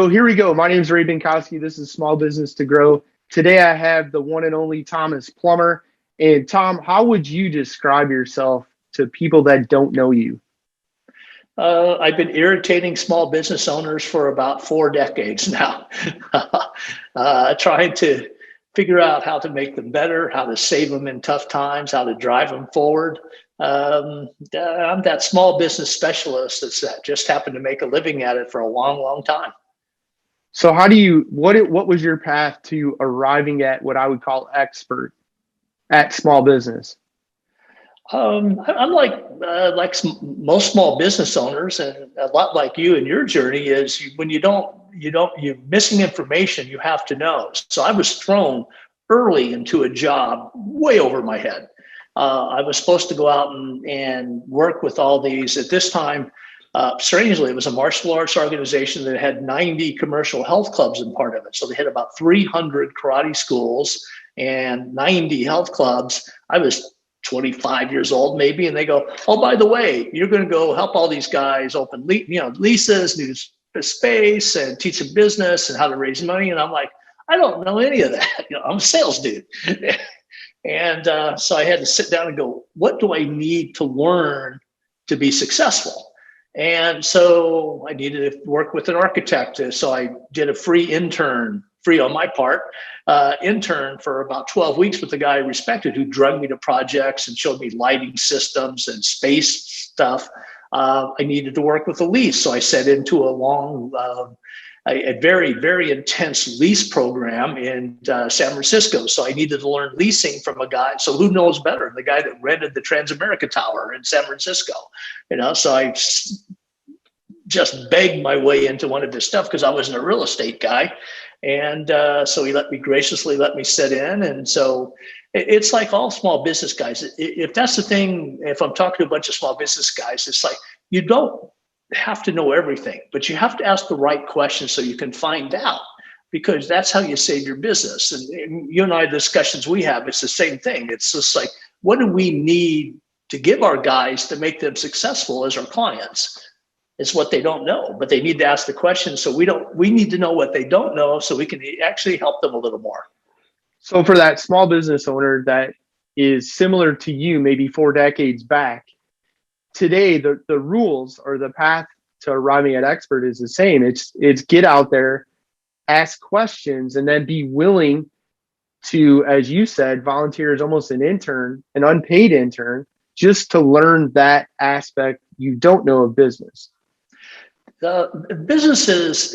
So here we go. My name is Ray Binkowski. This is Small Business to Grow. Today I have the one and only Thomas Plummer. And Tom, how would you describe yourself to people that don't know you? I've been irritating small business owners for about 4 decades now, trying to figure out how to make them better, how to save them in tough times, how to drive them forward. I'm that small business specialist that just happened to make a living at it for a long, long time. So how do you what was your path to arriving at what I would call expert at small business? I'm most small business owners, and a lot like you in your journey is when you're missing information you have to know. So I was thrown early into a job way over my head. I was supposed to go out and work with all these at this time. Strangely, it was a martial arts organization that had 90 commercial health clubs in part of it. So they had about 300 karate schools and 90 health clubs. I was 25 years old maybe, and they go, oh, by the way, you're going to go help all these guys open leases, new space, and teach them business and how to raise money. And I'm like, I don't know any of that. I'm a sales dude. And so I had to sit down and go, what do I need to learn to be successful? And so I needed to work with an architect. So I did a free on my part, intern for about 12 weeks with a guy I respected who drugged me to projects and showed me lighting systems and space stuff. I needed to work with a lease. So I set into a very, very intense lease program in San Francisco. So I needed to learn leasing from a guy. So who knows better? The guy that rented the Transamerica Tower in San Francisco. So I just begged my way into one of his stuff because I wasn't a real estate guy. And so he graciously let me sit in. And so it's like all small business guys. If that's the thing, if I'm talking to a bunch of small business guys, it's like you don't have to know everything, but you have to ask the right questions so you can find out, because that's how you save your business. And you and I, the discussions we have, it's the same thing. It's just like, what do we need to give our guys to make them successful as our clients? It's what they don't know, but they need to ask the questions. So we need to know what they don't know so we can actually help them a little more. So for that small business owner that is similar to you, maybe 4 decades back, today the rules or the path to arriving at expert is the same. It's get out there, ask questions, and then be willing to, as you said, volunteer as almost an intern, an unpaid intern, just to learn that aspect you don't know of business. The businesses,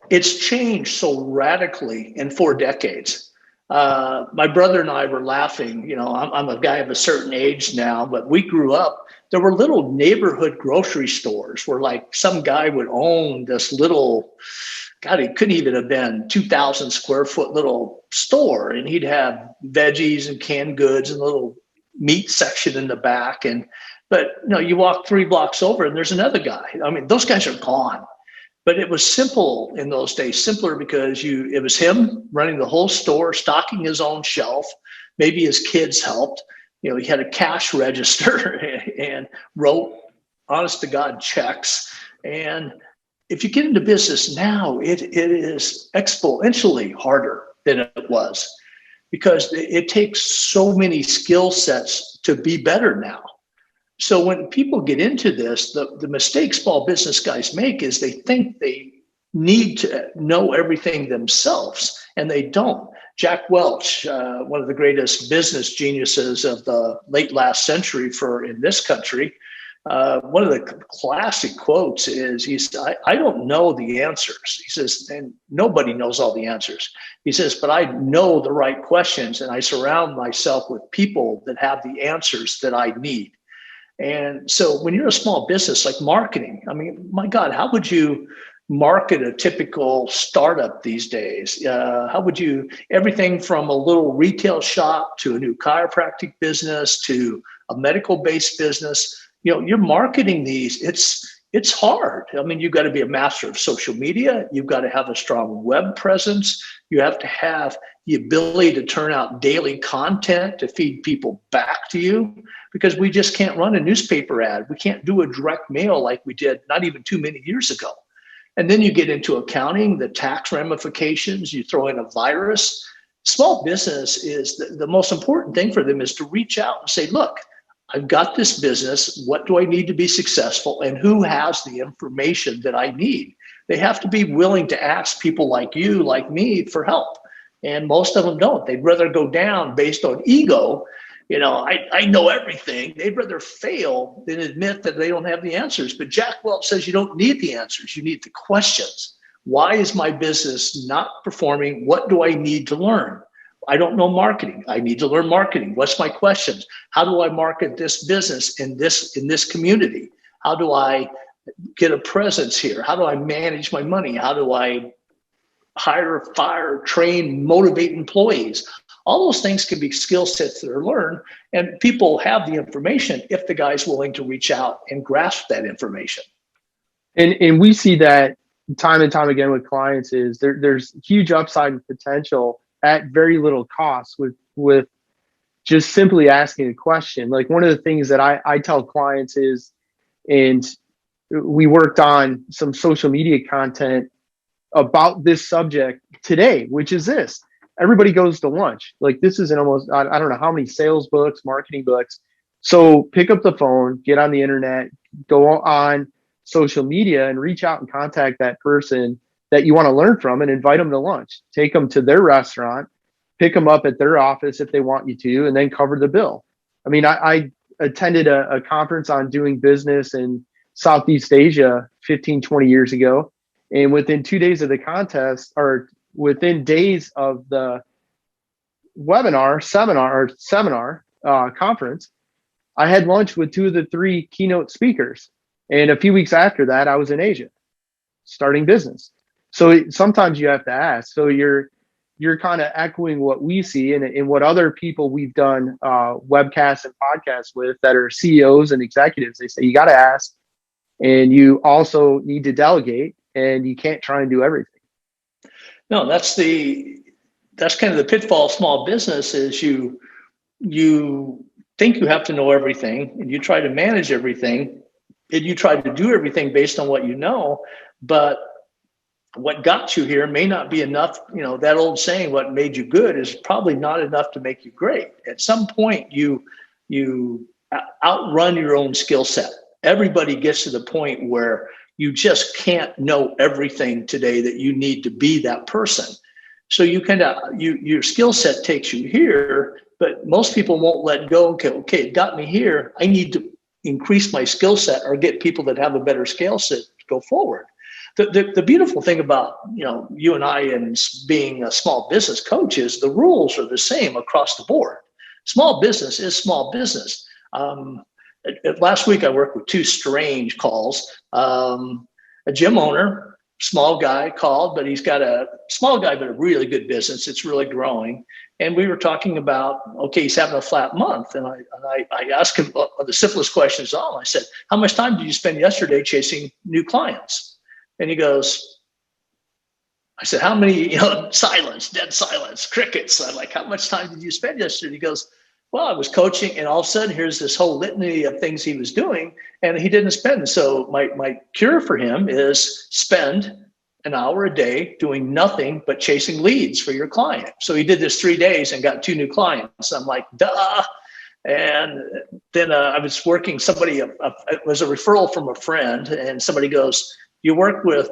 it's changed so radically in 4 decades. My brother and I were laughing. I'm a guy of a certain age now, but we grew up. There were little neighborhood grocery stores where like some guy would own this little, God, it couldn't even have been 2,000 square foot little store. And he'd have veggies and canned goods and a little meat section in the back. But you walk 3 blocks over and there's another guy. I mean, those guys are gone. But it was simple in those days, simpler because it was him running the whole store, stocking his own shelf. Maybe his kids helped. He had a cash register and wrote honest to God checks. And if you get into business now, it is exponentially harder than it was because it takes so many skill sets to be better now. So when people get into this, the mistake small business guys make is they think they need to know everything themselves, and they don't. Jack Welch, one of the greatest business geniuses of the late last century in this country, one of the classic quotes is, he said, I don't know the answers. He says, and nobody knows all the answers. He says, but I know the right questions, and I surround myself with people that have the answers that I need. And so when you're a small business like marketing, I mean, my God, how would you market a typical startup these days? How would you, everything from a little retail shop to a new chiropractic business to a medical-based business, you're marketing these. It's hard. I mean, you've got to be a master of social media. You've got to have a strong web presence. You have to have the ability to turn out daily content to feed people back to you, because we just can't run a newspaper ad. We can't do a direct mail like we did not even too many years ago. And then you get into accounting, the tax ramifications, you throw in a virus. Small business is the most important thing for them is to reach out and say, look, I've got this business. What do I need to be successful? And who has the information that I need? They have to be willing to ask people like you, like me, for help. And most of them don't. They'd rather go down based on ego. I know everything. They'd rather fail than admit that they don't have the answers. But Jack Welch says you don't need the answers. You need the questions. Why is my business not performing? What do I need to learn? I don't know marketing. I need to learn marketing. What's my questions? How do I market this business in this community? How do I get a presence here? How do I manage my money? How do I hire, fire, train, motivate employees? All those things can be skill sets that are learned, and people have the information if the guy's willing to reach out and grasp that information. And we see that time and time again with clients is there's huge upside and potential at very little cost with just simply asking a question. Like one of the things that I tell clients is, and we worked on some social media content about this subject today, which is this. Everybody goes to lunch. Like this is I don't know how many sales books, marketing books. So pick up the phone, get on the internet, go on social media and reach out and contact that person that you want to learn from and invite them to lunch. Take them to their restaurant, pick them up at their office if they want you to, and then cover the bill. I mean, I attended a conference on doing business in Southeast Asia 15, 20 years ago. And within 2 days of the contest, or within days of the seminar conference, I had lunch with 2 of the 3 keynote speakers. And a few weeks after that, I was in Asia starting business. So sometimes you have to ask. So you're kind of echoing what we see and what other people we've done webcasts and podcasts with that are CEOs and executives. They say you got to ask, and you also need to delegate, and you can't try and do everything. No, that's kind of the pitfall of small business is you think you have to know everything and you try to manage everything and you try to do everything based on what you know, but what got you here may not be enough. That old saying, what made you good is probably not enough to make you great. At some point you outrun your own skill set. Everybody gets to the point where you just can't know everything today that you need to be that person. So your skill set takes you here, but most people won't let go. Okay, it got me here. I need to increase my skill set or get people that have a better skill set to go forward. The beautiful thing about you and I and being a small business coach is the rules are the same across the board. Small business is small business. Last week I worked with 2 strange calls. A gym owner, small guy called, but he's got a small guy, but a really good business. It's really growing. And we were talking about, okay, he's having a flat month. And I asked him the simplest questions all. I said, how much time did you spend yesterday chasing new clients? And he goes, I said, how many, silence, dead silence, crickets. I'm like, how much time did you spend yesterday? He goes, well, I was coaching, and all of a sudden, here's this whole litany of things he was doing, and he didn't spend. So my cure for him is spend an hour a day doing nothing but chasing leads for your client. So he did this 3 days and got 2 new clients. I'm like, duh. And then I was working, it was a referral from a friend, and somebody goes, you work with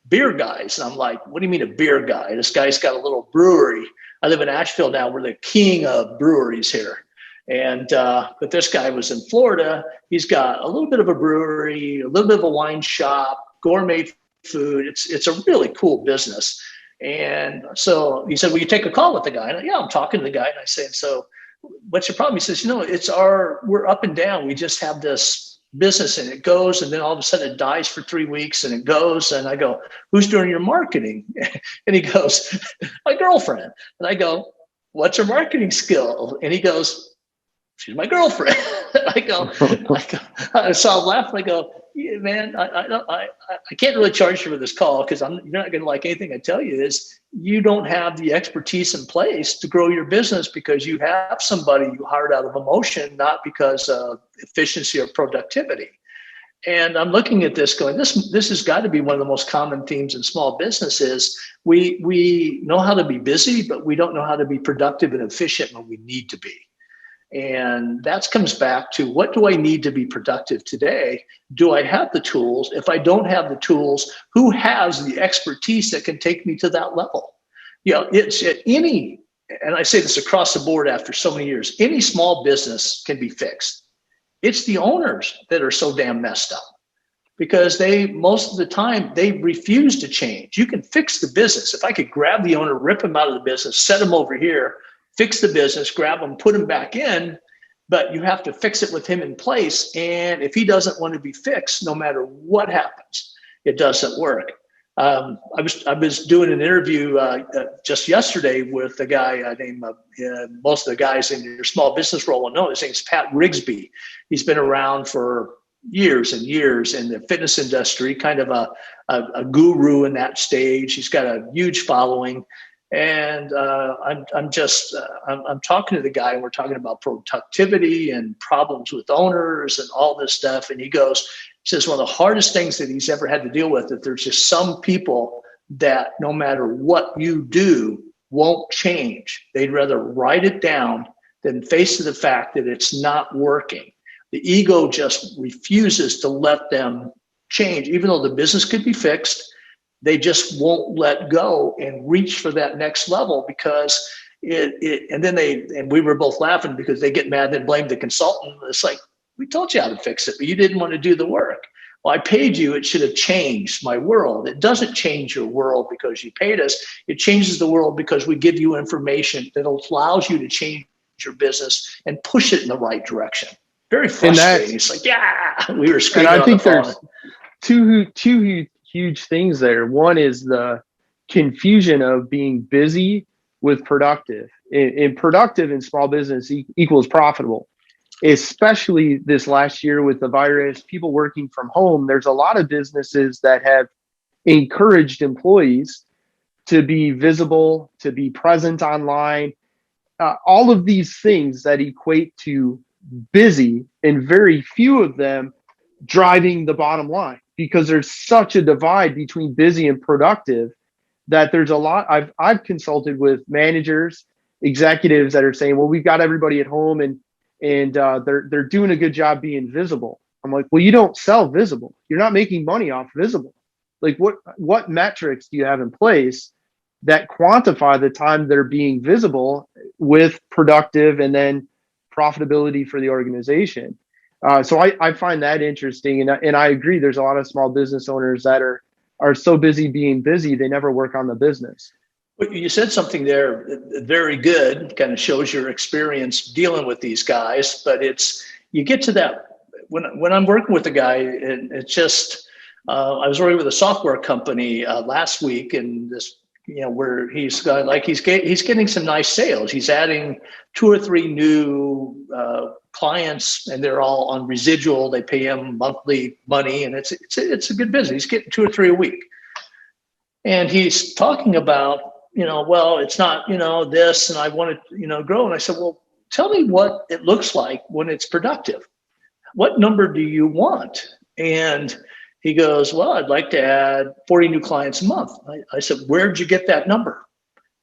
beer guys. And I'm like, what do you mean a beer guy? This guy's got a little brewery. I live in Asheville now. We're the king of breweries here. And but this guy was in Florida. He's got a little bit of a brewery, a little bit of a wine shop, gourmet food. It's a really cool business. And so he said, will you take a call with the guy? And I'm talking to the guy. And I said, so what's your problem? He says, we're up and down. We just have this business and it goes, and then all of a sudden it dies for 3 weeks and it goes. And I go, who's doing your marketing? And he goes, my girlfriend. And I go, what's her marketing skill? And he goes, she's my girlfriend. I go, so I laugh and I go, yeah, man, I can't really charge you for this call because you're not going to like anything I tell you. Is you don't have the expertise in place to grow your business because you have somebody you hired out of emotion, not because of efficiency or productivity. And I'm looking at this going, this has got to be one of the most common themes in small businesses. We know how to be busy, but we don't know how to be productive and efficient when we need to be. And that comes back to, what do I need to be productive today? Do I have the tools? If I don't have the tools, who has the expertise that can take me to that level? It's at any, and I say this across the board after so many years, any small business can be fixed. It's the owners that are so damn messed up, because most of the time, they refuse to change. You can fix the business. If I could grab the owner, rip him out of the business, set him over here, fix the business, grab him, put him back in, but you have to fix it with him in place. And if he doesn't want to be fixed, no matter what happens, it doesn't work. I was doing an interview just yesterday with a guy named, most of the guys in your small business role will know, his name's Pat Rigsby. He's been around for years and years in the fitness industry, kind of a guru in that stage. He's got a huge following. And I'm talking to the guy, and we're talking about productivity and problems with owners and all this stuff. And he says one of the hardest things that he's ever had to deal with, that there's just some people that no matter what you do won't change. They'd rather write it down than face the fact that it's not working. The ego just refuses to let them change, even though the business could be fixed. They just won't let go and reach for that next level, because and we were both laughing because they get mad and blame the consultant. It's like, we told you how to fix it, but you didn't want to do the work. Well, I paid you. It should have changed my world. It doesn't change your world because you paid us. It changes the world because we give you information that allows you to change your business and push it in the right direction. Very frustrating. It's like, yeah, we were screaming. And I think there's two huge things there. One is the confusion of being busy with productive. And productive in small business equals profitable, especially this last year with the virus, people working from home. There's a lot of businesses that have encouraged employees to be visible, to be present online, all of these things that equate to busy, and very few of them driving the bottom line, because there's such a divide between busy and productive that there's a lot. I've consulted with managers, executives that are saying, well, we've got everybody at home and they're doing a good job being visible. I'm like, well, you don't sell visible. You're not making money off visible. Like, what metrics do you have in place that quantify the time they're being visible with productive and then profitability for the organization? So I find that interesting, and I agree. There's a lot of small business owners that are so busy being busy, they never work on the business. You said something there very good, kind of shows your experience dealing with these guys. But you get to that when I'm working with a guy, and it's just I was working with a software company last week, and this, where he's getting some nice sales. He's adding 2 or 3 new clients, and they're all on residual. They pay him monthly money, and it's a good business. He's getting 2 or 3 a week, and he's talking about, well, it's not, this, and I want to, grow. And I said, well, tell me what it looks like when it's productive. What number do you want? And he goes, well, I'd like to add 40 new clients a month. I said, where'd you get that number?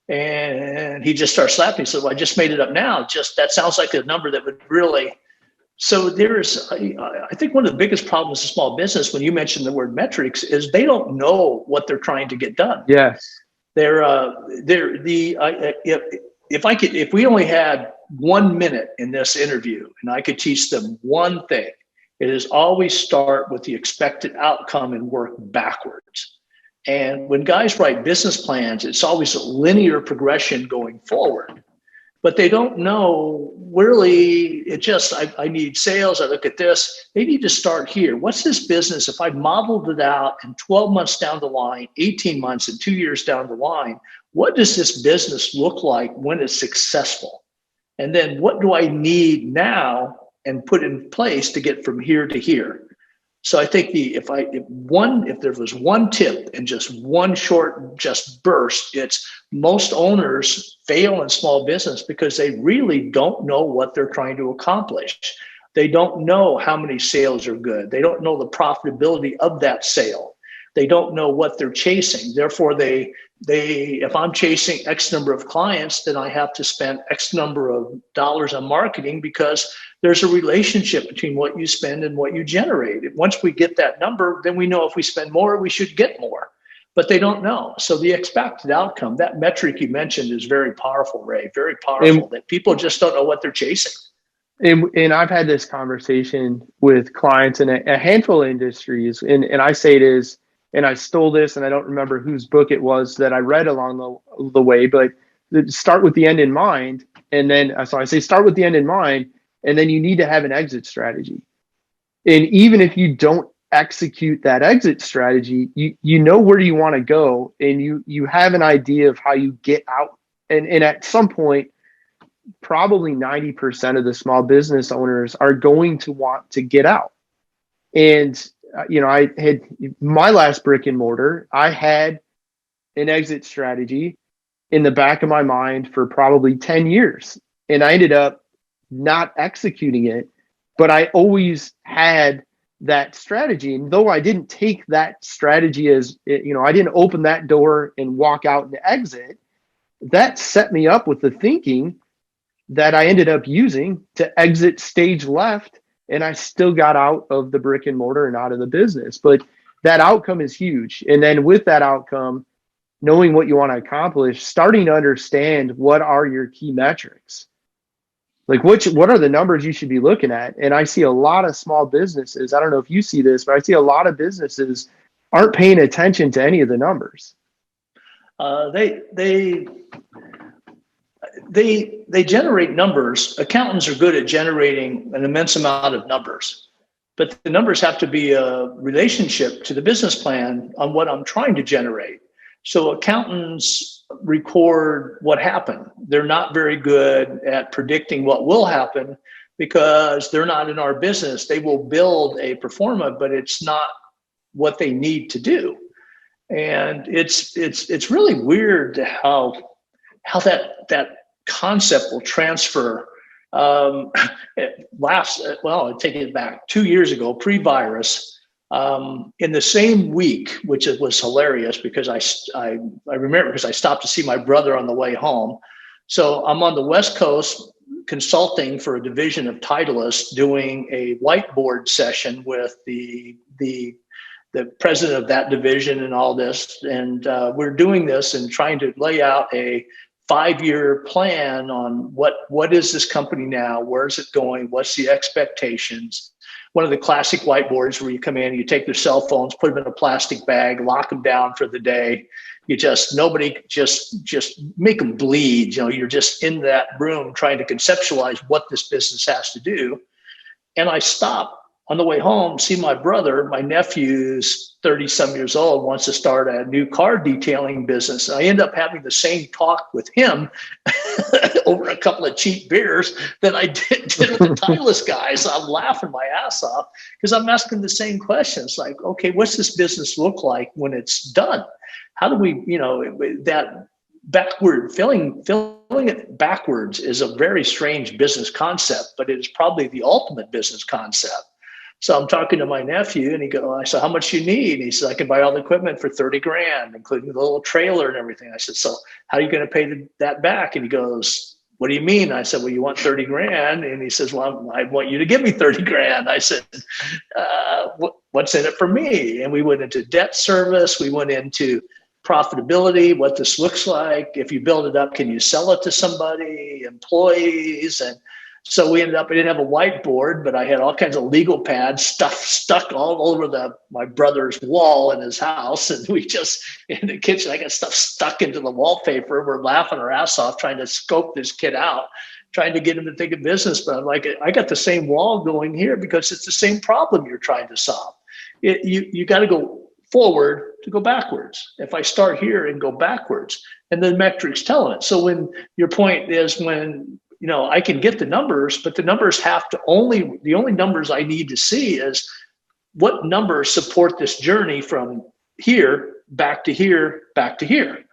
And he just starts laughing. He said, well, I just made it up now. That sounds like a number that would really. So I think one of the biggest problems in small business, when you mention the word metrics, is they don't know what they're trying to get done. Yes. If we only had 1 minute in this interview and I could teach them one thing, it is always start with the expected outcome and work backwards. And when guys write business plans, it's always a linear progression going forward. But they don't know really, I need sales, I look at this. They need to start here. What's this business? If I modeled it out in 12 months down the line, 18 months and 2 years down the line, what does this business look like when it's successful? And then what do I need now and put in place to get from here to here? So I think if there was one tip and just one short burst, it's most owners fail in small business because they really don't know what they're trying to accomplish. They don't know how many sales are good. They don't know the profitability of that sale. They don't know what they're chasing. Therefore, if I'm chasing X number of clients, then I have to spend X number of dollars on marketing, because there's a relationship between what you spend and what you generate. Once we get that number, then we know if we spend more, we should get more. But they don't know. So the expected outcome, that metric you mentioned, is very powerful, Ray, very powerful, that people just don't know what they're chasing. And I've had this conversation with clients in a handful of industries, and I say it is, and I stole this, and I don't remember whose book it was that I read along the way, but start with the end in mind. And then, so I say start with the end in mind, and then you need to have an exit strategy. And even if you don't execute that exit strategy, you know where you want to go, and you have an idea of how you get out. And at some point, probably 90% of the small business owners are going to want to get out. And I had my last brick and mortar, I had an exit strategy in the back of my mind for probably 10 years. And I ended up not executing it, but I always had that strategy. And though I didn't take that strategy as, I didn't open that door and walk out and exit, that set me up with the thinking that I ended up using to exit stage left. And I still got out of the brick and mortar and out of the business. But that outcome is huge. And then with that outcome, knowing what you want to accomplish, starting to understand what are your key metrics. Like what are the numbers you should be looking at? And I see a lot of small businesses, I don't know if you see this, but I see a lot of businesses aren't paying attention to any of the numbers. They generate numbers. Accountants are good at generating an immense amount of numbers, but the numbers have to be a relationship to the business plan on what I'm trying to generate. So accountants record what happened. They're not very good at predicting what will happen, because they're not in our business. They will build a pro forma, but it's not what they need to do. And it's really weird how that concept will transfer. I'll take it back 2 years ago, pre-virus, in the same week, which was hilarious because I remember because I stopped to see my brother on the way home. So I'm on the West Coast consulting for a division of Titleists, doing a whiteboard session with the president of that division and all this. And we're doing this and trying to lay out a 5-year plan on what is this company now? Where is it going? What's the expectations? One of the classic whiteboards where you come in, you take their cell phones, put them in a plastic bag, lock them down for the day. Nobody just make them bleed. You're just in that room trying to conceptualize what this business has to do. And I stop on the way home, see my brother, my nephew's 30-some years old, wants to start a new car detailing business. I end up having the same talk with him over a couple of cheap beers that I did with the Titleist guys. I'm laughing my ass off because I'm asking the same questions. Like, okay, what's this business look like when it's done? How do we, that backward, filling it backwards is a very strange business concept, but it is probably the ultimate business concept. So I'm talking to my nephew and I said, how much you need? And he said, I can buy all the equipment for 30 grand, including the little trailer and everything. I said, so how are you going to pay that back? And he goes, what do you mean? I said, well, you want 30 grand? And he says, well, I want you to give me 30 grand. I said, what's in it for me? And we went into debt service. We went into profitability, what this looks like. If you build it up, can you sell it to somebody, employees? And so we ended up, I didn't have a whiteboard, but I had all kinds of legal pads stuck all over my brother's wall in his house. And we just, in the kitchen, I got stuff stuck into the wallpaper. We're laughing our ass off trying to scope this kid out, trying to get him to think of business. But I'm like, I got the same wall going here because it's the same problem you're trying to solve. You got to go forward to go backwards. If I start here and go backwards, and the metrics telling it. So when your point is when, I can get the numbers, but the numbers have to the only numbers I need to see is what numbers support this journey from here, back to here, back to here.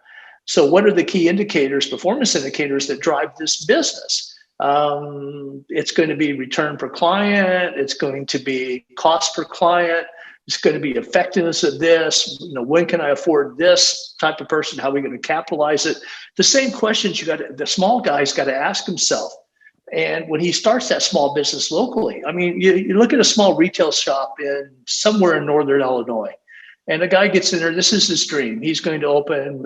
So what are the key indicators, performance indicators that drive this business? It's going to be return per client. It's going to be cost per client. It's going to be effectiveness of this. When can I afford this type of person? How are we going to capitalize it? The same questions the small guy's got to ask himself. And when he starts that small business locally, I mean, you look at a small retail shop somewhere in northern Illinois, and a guy gets in there. This is his dream. He's going to open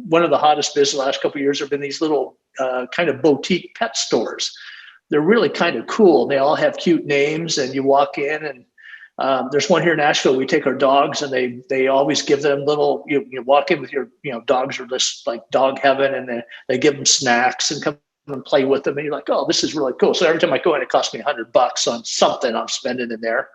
one of the hottest business the last couple of years have been these little kind of boutique pet stores. They're really kind of cool. They all have cute names, and you walk in, and there's one here in Nashville. We take our dogs, and they always give them little. You walk in with your dogs are just like dog heaven, and they give them snacks and come and play with them, and you're like, oh, this is really cool. So every time I go in, it costs me $100 on something I'm spending in there.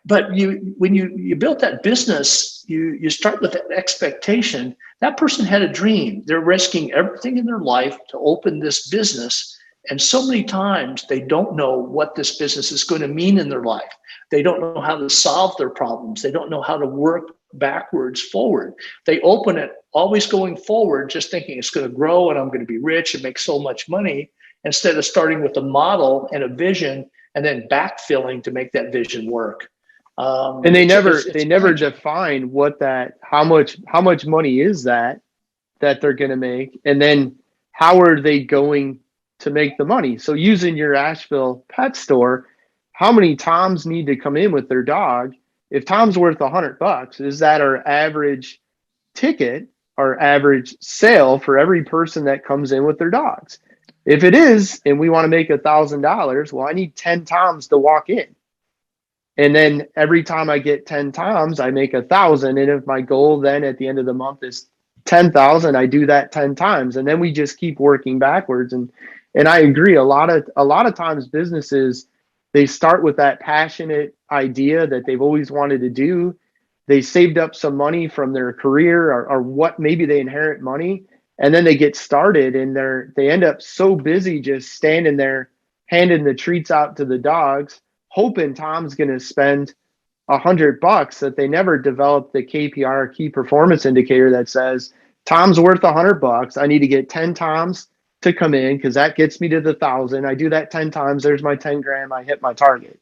But when you built that business, you start with that expectation. That person had a dream. They're risking everything in their life to open this business. And so many times they don't know what this business is going to mean in their life. They don't know how to solve their problems. They don't know how to work backwards forward. They open it always going forward, just thinking it's going to grow and I'm going to be rich and make so much money, instead of starting with a model and a vision and then backfilling to make that vision work. And they never define how much money is that they're going to make, and then how are they going to make the money. So using your Asheville pet store, how many Toms need to come in with their dog? If Tom's worth $100, is that our average ticket, our average sale for every person that comes in with their dogs? If it is, and we want to make $1,000, well, I need 10 Toms to walk in. And then every time I get 10 Toms, I make 1,000. And if my goal then at the end of the month is 10,000, I do that 10 times. And then we just keep working backwards. And I agree. A lot of times businesses, they start with that passionate idea that they've always wanted to do. They saved up some money from their career or what, maybe they inherit money, and then they get started and they end up so busy just standing there handing the treats out to the dogs, hoping Tom's going to spend $100 that they never develop the KPI, key performance indicator, that says Tom's worth $100. I need to get 10 Toms to come in because that gets me to the 1,000. I do that 10 times. There's my 10 grand. I hit my target.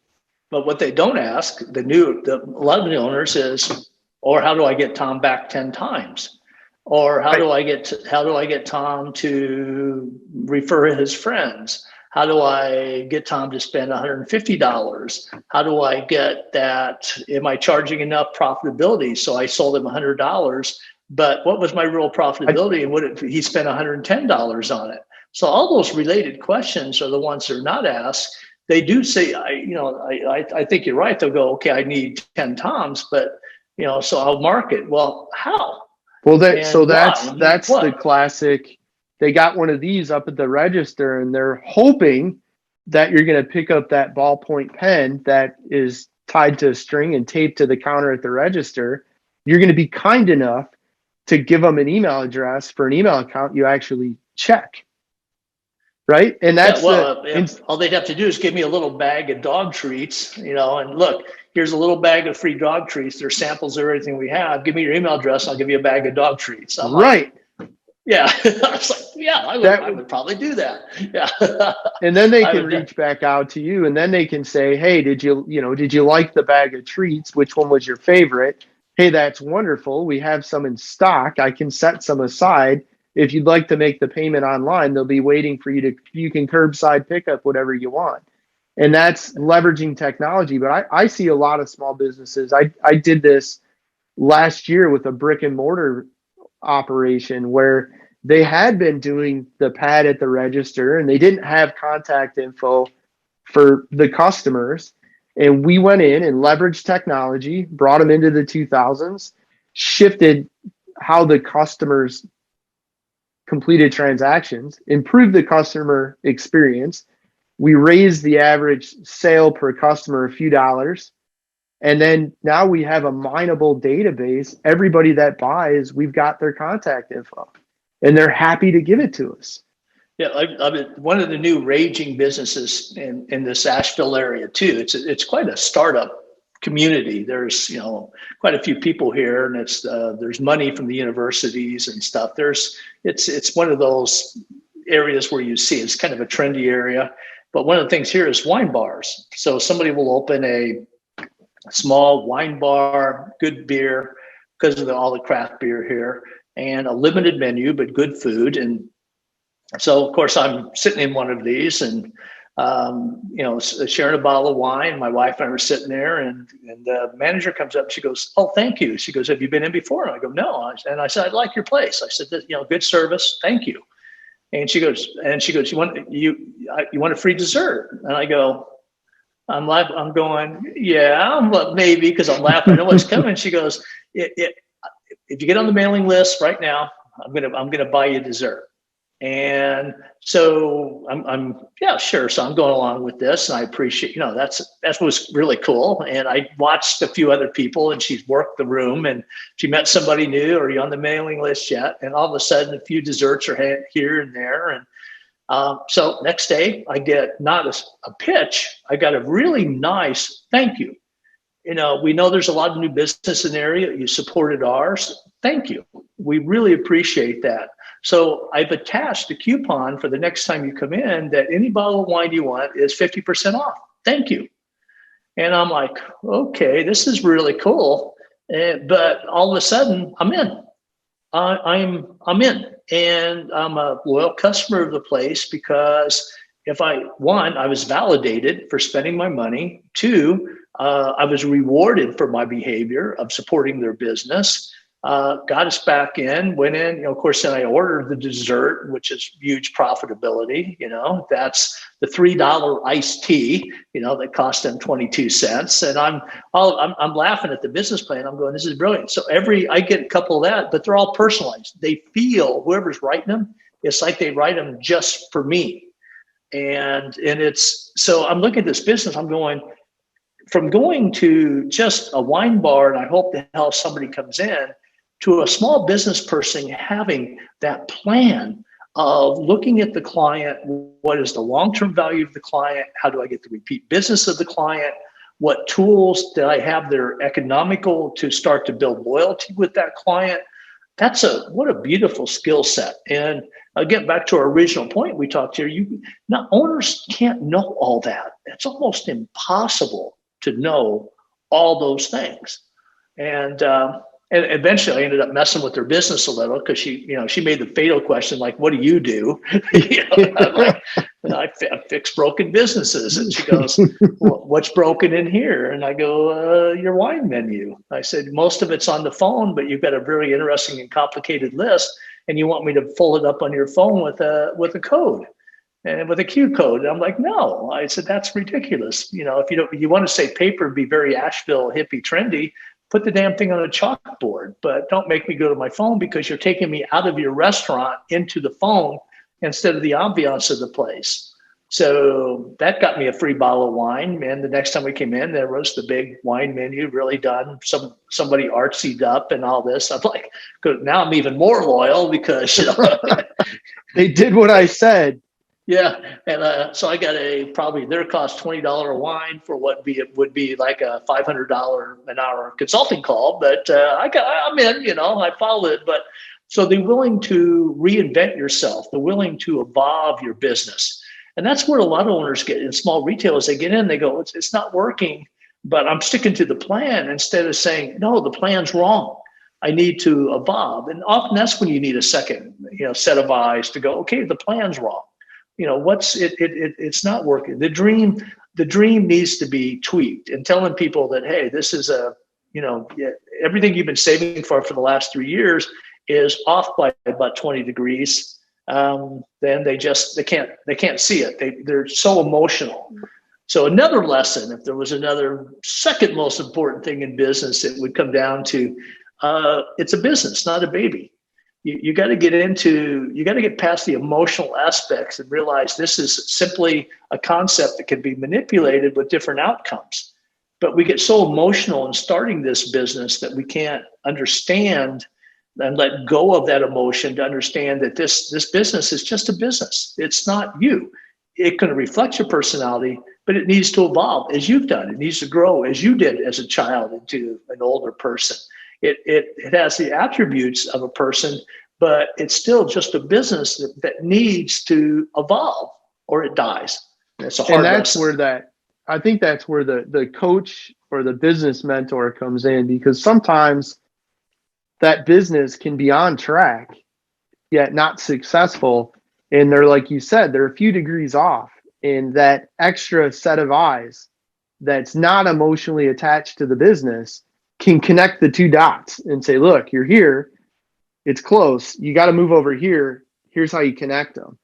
But what they don't ask a lot of the owners is, or how do I get Tom back 10 times? Or how do I get Tom to refer his friends? How do I get Tom to spend $150? How do I get that? Am I charging enough profitability? So I sold him $100, but what was my real profitability? And what if he spent $110 on it? So all those related questions are the ones that are not asked. They do say, I think you're right. They'll go, okay, I need 10 Toms, but so I'll market. Well, how? Well, that's the classic. They got one of these up at the register and they're hoping that you're going to pick up that ballpoint pen that is tied to a string and taped to the counter at the register. You're going to be kind enough to give them an email address for an email account you actually check. Right. And that's all they'd have to do is give me a little bag of dog treats, and look, here's a little bag of free dog treats. There's samples of everything we have. Give me your email address. I'll give you a bag of dog treats. Right. Yeah. I was like, yeah, I would probably do that. Yeah. And then they can reach back out to you and then they can say, hey, did you like the bag of treats? Which one was your favorite? Hey, that's wonderful. We have some in stock. I can set some aside. If you'd like to make the payment online, they'll be waiting for you can curbside pick up whatever you want. And that's leveraging technology. But I see a lot of small businesses. I did this last year with a brick and mortar operation where they had been doing the pad at the register and they didn't have contact info for the customers. And we went in and leveraged technology, brought them into the 2000s, shifted how the customers completed transactions, improved the customer experience. We raised the average sale per customer a few dollars. And then now we have a mineable database. Everybody that buys, we've got their contact info and they're happy to give it to us. Yeah, I mean, one of the new raging businesses in this Asheville area too. It's quite a startup community. There's quite a few people here, and there's money from the universities and stuff. It's one of those areas where you see it's kind of a trendy area. But one of the things here is wine bars. So somebody will open a small wine bar, good beer, because of all the craft beer here, and a limited menu, but good food. And so, of course, I'm sitting in one of these and, sharing a bottle of wine. My wife and I were sitting there, and the manager comes up. She goes, "Oh, thank you." She goes, "Have you been in before?" And I go, "No." And I said, "I like your place." I said, "Good service. Thank you." And she goes, you want a free dessert?" And I go, I'm going, "Yeah, maybe," because I'm laughing. I know what's coming. She goes, "If you get on the mailing list right now, I'm gonna buy you dessert." And so I'm yeah, sure. So I'm going along with this, and I appreciate, that was really cool. And I watched a few other people, and she's worked the room, and she met somebody new. "Are you on the mailing list yet?" And all of a sudden, a few desserts are here and there, and so next day, I get not a pitch, I got a really nice thank you. We know there's a lot of new business in the area. You supported ours. Thank you. We really appreciate that. So I've attached a coupon for the next time you come in that any bottle of wine you want is 50% off. Thank you. And I'm like, okay, this is really cool. But all of a sudden, I'm in. I'm in, and I'm a loyal customer of the place because I was validated for spending my money. Two, I was rewarded for my behavior of supporting their business. Got us back in, went in, of course, then I ordered the dessert, which is huge profitability. That's the $3 iced tea, that cost them 22 cents. And I'm laughing at the business plan. I'm going, this is brilliant. So I get a couple of that, but they're all personalized. They feel, whoever's writing them, it's like they write them just for me. And so I'm looking at this business, I'm going, from going to just a wine bar, and I hope the hell somebody comes in, to a small business person having that plan of looking at the client. What is the long-term value of the client? How do I get the repeat business of the client? What tools do I have that are economical to start to build loyalty with that client? What a beautiful skill set. And again, back to our original point we talked here, owners can't know all that. It's almost impossible to know all those things. And eventually I ended up messing with their business a little because she made the fatal question, like, "What do you do?" I'm like, I fix broken businesses. And she goes, "Well, what's broken in here?" And I go, "Your wine menu." I said, "Most of it's on the phone, but you've got a very interesting and complicated list, and you want me to pull it up on your phone with a code and with a Q code." And I'm like, "No." I said, "That's ridiculous. If you want to say paper and be very Asheville hippie trendy, put the damn thing on a chalkboard, but don't make me go to my phone because you're taking me out of your restaurant into the phone instead of the ambiance of the place." So that got me a free bottle of wine. And the next time we came in, there was the big wine menu, really done. Somebody artsied up and all this. I'm like, good. Now I'm even more loyal because they did what I said. Yeah, and so I got probably their cost $20 wine for what would be like a $500 an hour consulting call. But I'm in, I follow it. But so they're willing to reinvent yourself. They're willing to evolve your business, and that's where a lot of owners get in small retailers. They get in, they go, it's not working, but I'm sticking to the plan instead of saying, no, the plan's wrong. I need to evolve, and often that's when you need a second, set of eyes to go, okay, the plan's wrong. It's not working. The dream needs to be tweaked, and telling people that, hey, this is everything you've been saving for the last 3 years is off by about 20 degrees. Then they can't see it. They're so emotional. So another lesson, if there was another second most important thing in business, it would come down to, it's a business, not a baby. You got to get past the emotional aspects and realize this is simply a concept that can be manipulated with different outcomes. But we get so emotional in starting this business that we can't understand and let go of that emotion to understand that this business is just a business. It's not you. It can reflect your personality, but it needs to evolve as you've done. It needs to grow as you did as a child into an older person. It has the attributes of a person, but it's still just a business that needs to evolve or it dies. And it's a hard And that's lesson. where I think that's where the coach or the business mentor comes in, because sometimes that business can be on track yet not successful. And they're, like you said, they're a few degrees off. And that extra set of eyes that's not emotionally attached to the business can connect the two dots and say, look, you're here. It's close. You got to move over here. Here's how you connect them.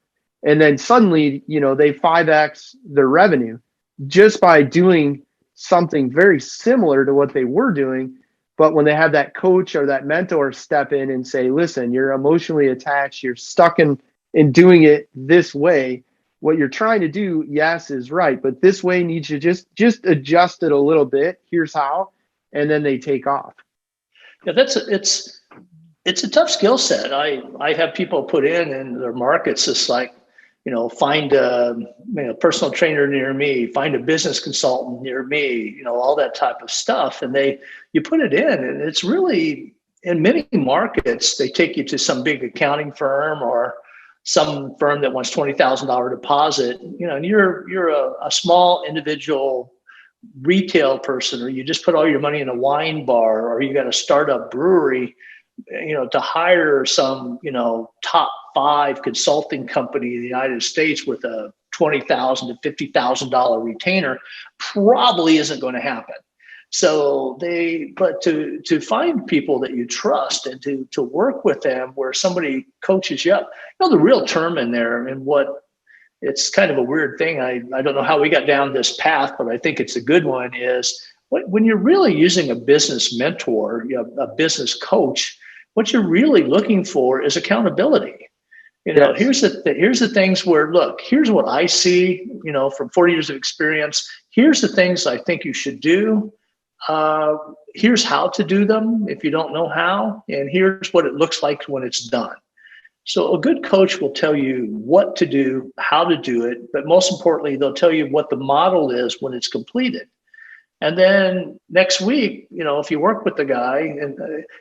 And then suddenly, they 5X their revenue just by doing something very similar to what they were doing. But when they have that coach or that mentor step in and say, listen, you're emotionally attached, you're stuck in doing it this way. What you're trying to do, yes, is right, but this way needs to just adjust it a little bit. Here's how. And then they take off. Yeah, it's a tough skill set. I have people put in their markets. It's like, find a personal trainer near me, find a business consultant near me, all that type of stuff. And you put it in, and it's really, in many markets, they take you to some big accounting firm or some firm that wants $20,000 deposit, and you're a small individual retail person, or you just put all your money in a wine bar, or you got a startup brewery, to hire some, top 5 consulting company in the United States with a $20,000 to $50,000 retainer probably isn't going to happen. So but to find people that you trust and to work with them where somebody coaches you up, the real term in there, and it's kind of a weird thing. I don't know how we got down this path, but I think it's a good one, is when you're really using a business mentor, a business coach, what you're really looking for is accountability. Yes. Here's the things where, look, here's what I see, from 40 years of experience. Here's the things I think you should do. Here's how to do them if you don't know how, and here's what it looks like when it's done. So a good coach will tell you what to do, how to do it, but most importantly, they'll tell you what the model is when it's completed. And then next week, if you work with the guy, and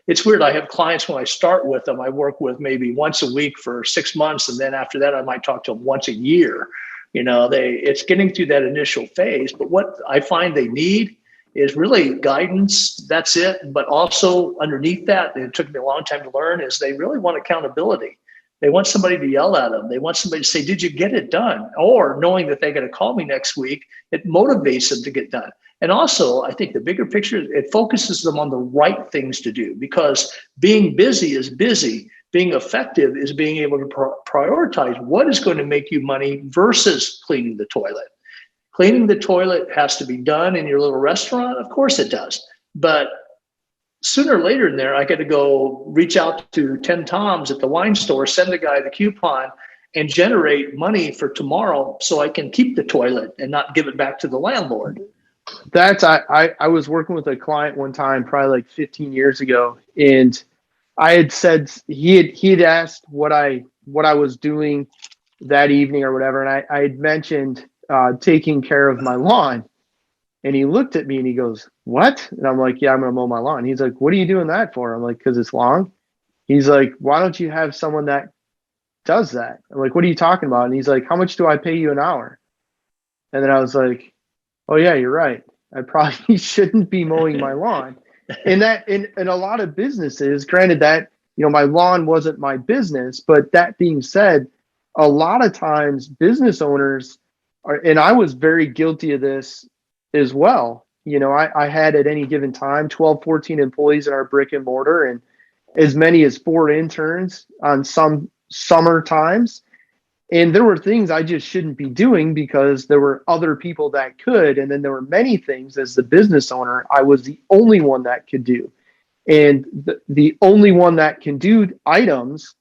it's weird, I have clients when I start with them, I work with maybe once a week for 6 months. And then after that, I might talk to them once a year. It's getting through that initial phase. But what I find they need is really guidance. That's it. But also underneath that, and it took me a long time to learn, is they really want accountability. They want somebody to yell at them. They want somebody to say, did you get it done? Or knowing that they're going to call me next week, it motivates them to get done. And also, I think the bigger picture, it focuses them on the right things to do, because being busy is busy. Being effective is being able to prioritize what is going to make you money versus cleaning the toilet. Cleaning the toilet has to be done in your little restaurant. Of course it does. But sooner or later in there, I got to go reach out to 10 Thoms at the wine store, send the guy the coupon, and generate money for tomorrow so I can keep the toilet and not give it back to the landlord. I was working with a client one time, probably like 15 years ago, and I had said he had asked what I was doing that evening or whatever, and I had mentioned taking care of my lawn, and he looked at me and he goes, "What?" And I'm like, "Yeah, I'm gonna mow my lawn." He's like, "What are you doing that for?" I'm like, "Because it's long." He's like, "Why don't you have someone that does that?" I'm like, "What are you talking about?" And he's like, "How much do I pay you an hour?" And then I was like, "Oh yeah, you're right. I probably shouldn't be mowing my lawn." And that in a lot of businesses, granted that, my lawn wasn't my business, but that being said, a lot of times business owners are, and I was very guilty of this as well. I had at any given time 12, 14 employees in our brick and mortar, and as many as 4 interns on some summer times. And there were things I just shouldn't be doing because there were other people that could. And then there were many things as the business owner, I was the only one that could do. And the only one that can do items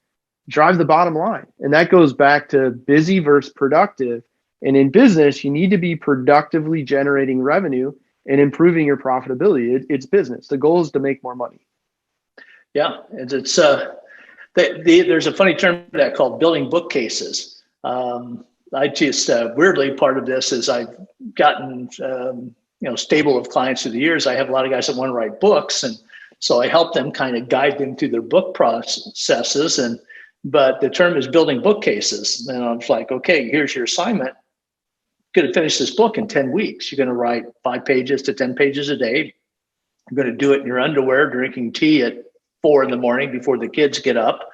drive the bottom line. And that goes back to busy versus productive. And in business, you need to be productively generating revenue and improving your profitability. It's business. The goal is to make more money. Yeah, there's a funny term for that called building bookcases. I just weirdly, part of this is I've gotten stable of clients through the years. I have a lot of guys that want to write books, and so I help them kind of guide them through their book processes. And but the term is building bookcases. And I was like, okay, here's your assignment. You're going to finish this book in 10 weeks. You're going to write 5 pages to 10 pages a day. You're going to do it in your underwear, drinking tea at 4 in the morning before the kids get up.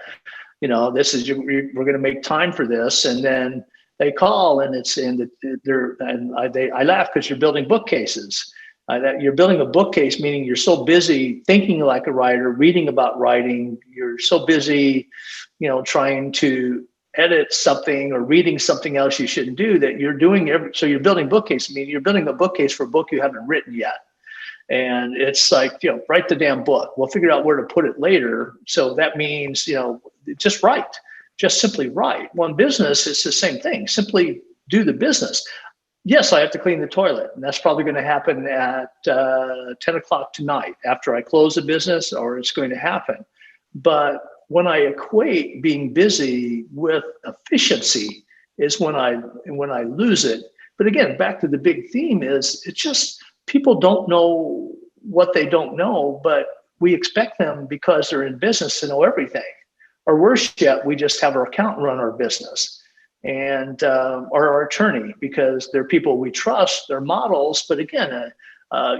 This is we're going to make time for this. And then they call, and I laugh because you're building bookcases. You're building a bookcase, meaning you're so busy thinking like a writer, reading about writing. You're so busy, trying to edit something or reading something else you shouldn't do that you're doing so you're building bookcase. I mean, you're building a bookcase for a book you haven't written yet. And it's like, write the damn book. We'll figure out where to put it later. So that means, just write, just simply write. Well, in business, it's the same thing. Simply do the business. Yes, I have to clean the toilet, and that's probably going to happen at 10 o'clock tonight after I close the business, or it's going to happen. But when I equate being busy with efficiency is when I lose it. But again, back to the big theme is it's just people don't know what they don't know, but we expect them because they're in business to know everything. Or worse yet, we just have our accountant run our business and or our attorney because they're people we trust, they're models. But again,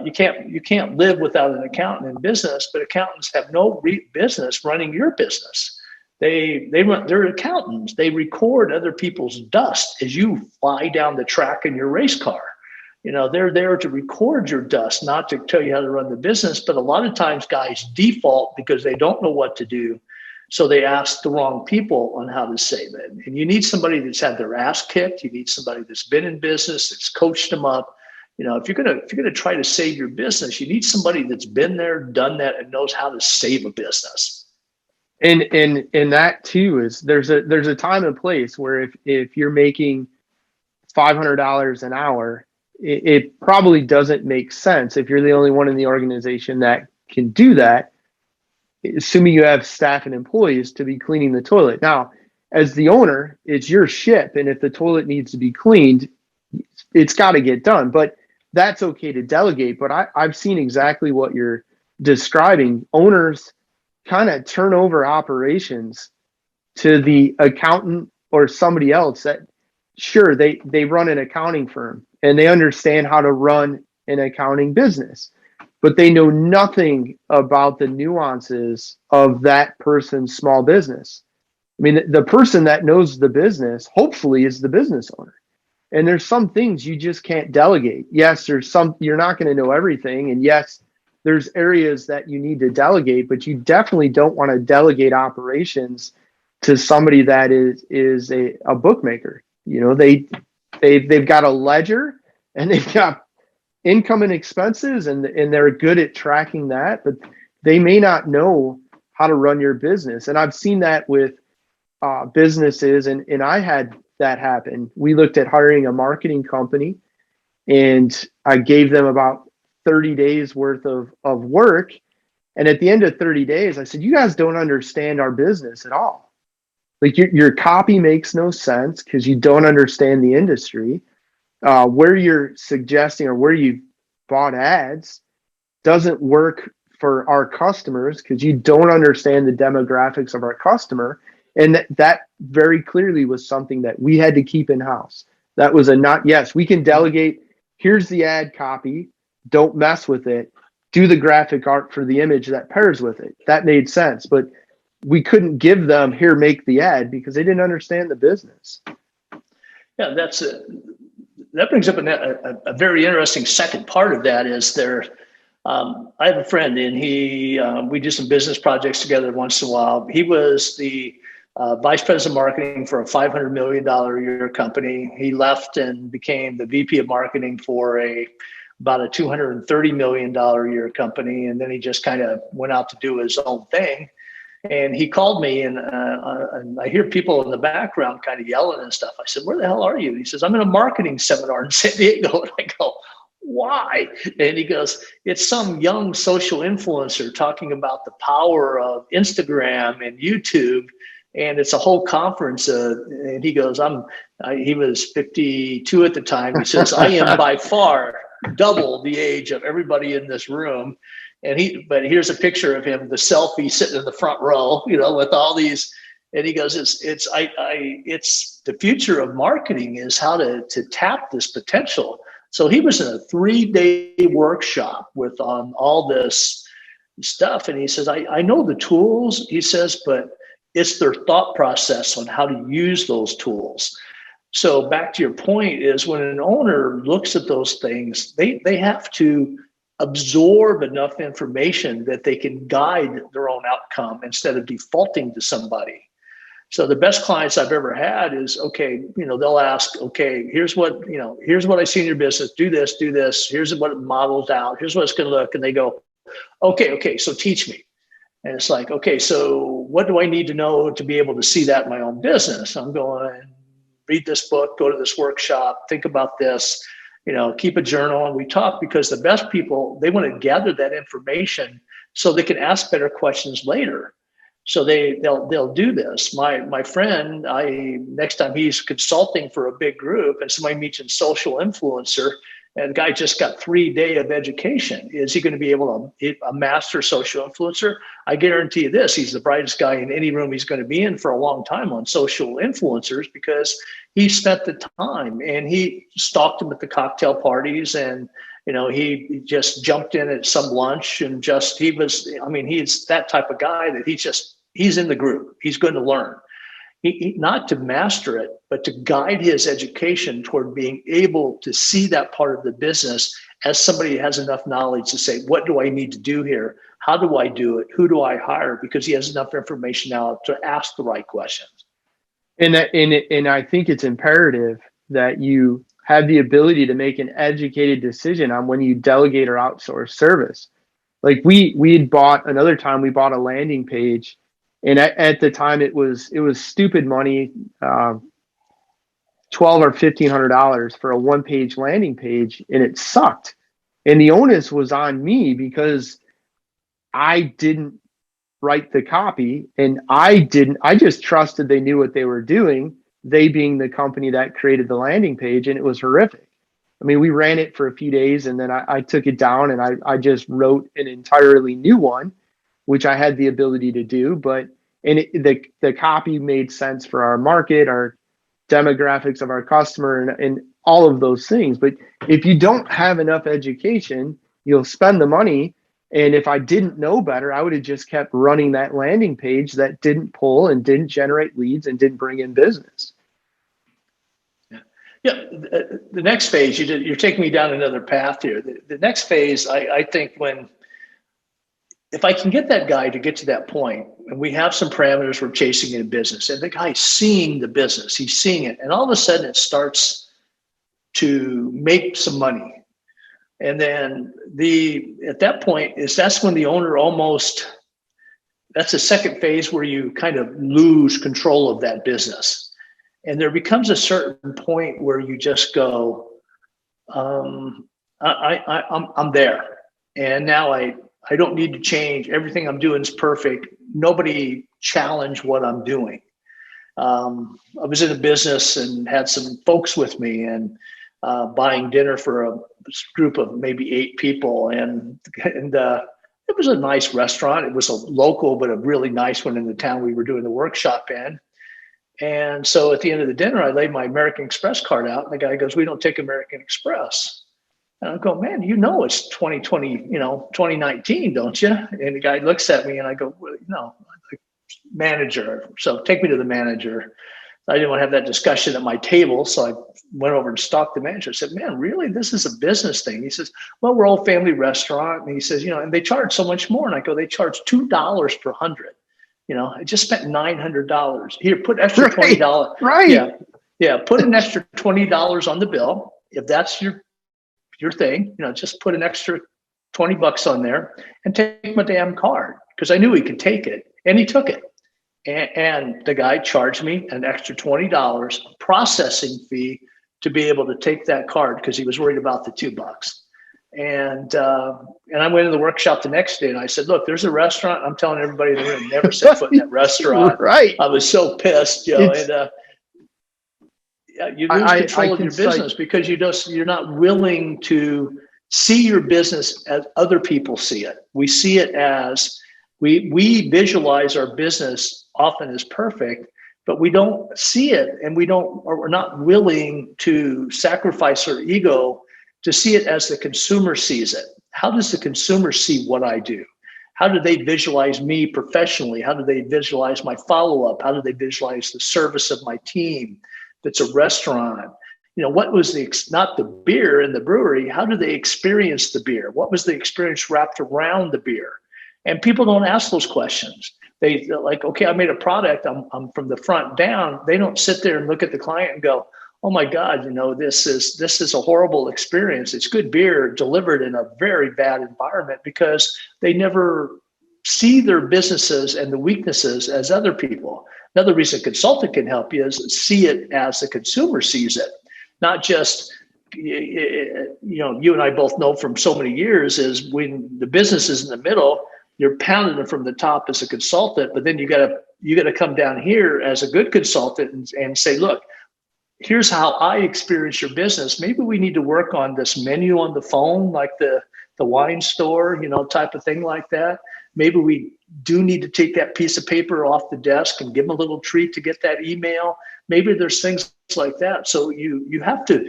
you can't live without an accountant in business. But accountants have no business running your business. They're accountants. They record other people's dust as you fly down the track in your race car. They're there to record your dust, not to tell you how to run the business. But a lot of times guys default because they don't know what to do. So they ask the wrong people on how to save it. And you need somebody that's had their ass kicked. You need somebody that's been in business, that's coached them up. If you're gonna try to save your business, you need somebody that's been there, done that, and knows how to save a business. And that too is there's a time and place where if you're making $500 an hour, it probably doesn't make sense if you're the only one in the organization that can do that, assuming you have staff and employees to be cleaning the toilet. Now, as the owner, it's your ship, and if the toilet needs to be cleaned, it's got to get done. But that's okay to delegate. But I've seen exactly what you're describing. Owners kind of turn over operations to the accountant or somebody else that, sure, they run an accounting firm and they understand how to run an accounting business, but they know nothing about the nuances of that person's small business. I mean, the person that knows the business, hopefully, is the business owner. And there's some things you just can't delegate. Yes, there's some, you're not going to know everything. And yes, there's areas that you need to delegate, but you definitely don't want to delegate operations to somebody that is a bookmaker. They've got a ledger and they've got income and expenses, and they're good at tracking that, but they may not know how to run your business. And I've seen that with businesses, and I had that happen. We looked at hiring a marketing company, and I gave them about 30 days worth of work. And at the end of 30 days, I said, you guys don't understand our business at all. Like your copy makes no sense because you don't understand the industry. Where you're suggesting or where you bought ads doesn't work for our customers because you don't understand the demographics of our customer. And that very clearly was something that we had to keep in-house. That was yes, we can delegate. Here's the ad copy. Don't mess with it. Do the graphic art for the image that pairs with it. That made sense. But we couldn't give them, here, make the ad, because they didn't understand the business. Yeah, that brings up a very interesting second part of that is I have a friend, and we do some business projects together once in a while. He was the vice president of marketing for a $500 million a year company. He left and became the VP of marketing for about a $230 million a year company. And then he just kind of went out to do his own thing. And he called me, and I hear people in the background kind of yelling and stuff. I said, where the hell are you? He says, I'm in a marketing seminar in San Diego. And I go, why? And he goes, it's some young social influencer talking about the power of Instagram and YouTube. And it's a whole conference. And he goes, he was 52 at the time. He says, I am by far double the age of everybody in this room. But here's a picture of him, the selfie sitting in the front row, with all these And he goes, it's the future of marketing is how to tap this potential. So he was in a 3-day workshop with on all this stuff. And he says, I know the tools, he says, but it's their thought process on how to use those tools. So back to your point is when an owner looks at those things, they have to absorb enough information that they can guide their own outcome instead of defaulting to somebody. So the best clients I've ever had is, okay, they'll ask, okay, here's what I see in your business, do this, here's what it models out, here's what it's going to look. And they go, okay, so teach me. And it's like, okay, so what do I need to know to be able to see that in my own business? I'm going, read this book, go to this workshop, think about this, keep a journal. And we talk because the best people, they want to gather that information so they can ask better questions later. So they'll do this. My friend, next time he's consulting for a big group and somebody mentions social influencer, and the guy just got 3 days of education. Is he going to be able to a master social influencer? I guarantee you this, he's the brightest guy in any room he's going to be in for a long time on social influencers because he spent the time and he stalked them at the cocktail parties and he just jumped in at some lunch and he's that type of guy that he's in the group. He's going to learn. Not to master it, but to guide his education toward being able to see that part of the business as somebody who has enough knowledge to say, what do I need to do here? How do I do it? Who do I hire? Because he has enough information now to ask the right questions. And I think it's imperative that you have the ability to make an educated decision on when you delegate or outsource service. Like we had bought a landing page. And at the time, it was stupid money, $1,200 or $1,500 for a one-page landing page, and it sucked. And the onus was on me because I didn't write the copy, and I just trusted they knew what they were doing. They being the company that created the landing page, and it was horrific. I mean, we ran it for a few days, and then I took it down, and I just wrote an entirely new one, which I had the ability to do, the copy made sense for our market, our demographics of our customer, and all of those things. But if you don't have enough education, you'll spend the money. And if I didn't know better, I would have just kept running that landing page that didn't pull and didn't generate leads and didn't bring in business. Yeah. The next phase, you're taking me down another path here. The next phase, I think if I can get that guy to get to that point, and we have some parameters we're chasing in business, and the guy's seeing the business, he's seeing it, and all of a sudden it starts to make some money. And then at that point that's when the owner that's the second phase where you kind of lose control of that business. And there becomes a certain point where you just go, I'm there. And now I don't need to change. Everything I'm doing is perfect. Nobody challenge what I'm doing. I was in a business and had some folks with me and buying dinner for a group of maybe 8 people. And it was a nice restaurant. It was a local, but a really nice one in the town we were doing the workshop in. And so at the end of the dinner, I laid my American Express card out. And the guy goes, "We don't take American Express." And I go, "Man, it's 2020, 2019, don't you?" And the guy looks at me and I go, "Well, no, manager. So take me to the manager." I didn't want to have that discussion at my table. So I went over and stalked the manager. I said, "Man, really? This is a business thing." He says, "Well, we're all family restaurant." And he says, and they charge so much more. And I go, "They charge $2 per 100. I just spent $900. Here, put extra $20. Right. Yeah. Put an extra $20 on the bill. If that's your thing, just put an extra $20 on there and take my damn card," because I knew he could take it, and he took it. And the guy charged me an extra $20 processing fee to be able to take that card because he was worried about the $2. And I went to the workshop the next day and I said, "Look, there's a restaurant. I'm telling everybody in the room, never set foot in that restaurant." Right. I was so pissed, you lose control of your business because you're not willing to see your business as other people see it. We see it as we visualize our business often is perfect, but we don't see it, and we're not willing to sacrifice our ego to see it as the consumer sees it. How does the consumer see what I do? How do they visualize me professionally? How do they visualize my follow-up? How do they visualize the service of my team? If it's a restaurant, what was not the beer in the brewery, how do they experience the beer? What was the experience wrapped around the beer? And people don't ask those questions. They're like, okay, I made a product, I'm from the front down. They don't sit there and look at the client and go, oh my God, this is a horrible experience. It's good beer delivered in a very bad environment, because they never see their businesses and the weaknesses as other people. Another reason a consultant can help you is see it as the consumer sees it, not just, you and I both know from so many years is when the business is in the middle, you're pounding it from the top as a consultant, but then you got to come down here as a good consultant and say, look, here's how I experience your business. Maybe we need to work on this menu on the phone, like the wine store, type of thing like that. Maybe we do need to take that piece of paper off the desk and give them a little treat to get that email. Maybe there's things like that. So you have to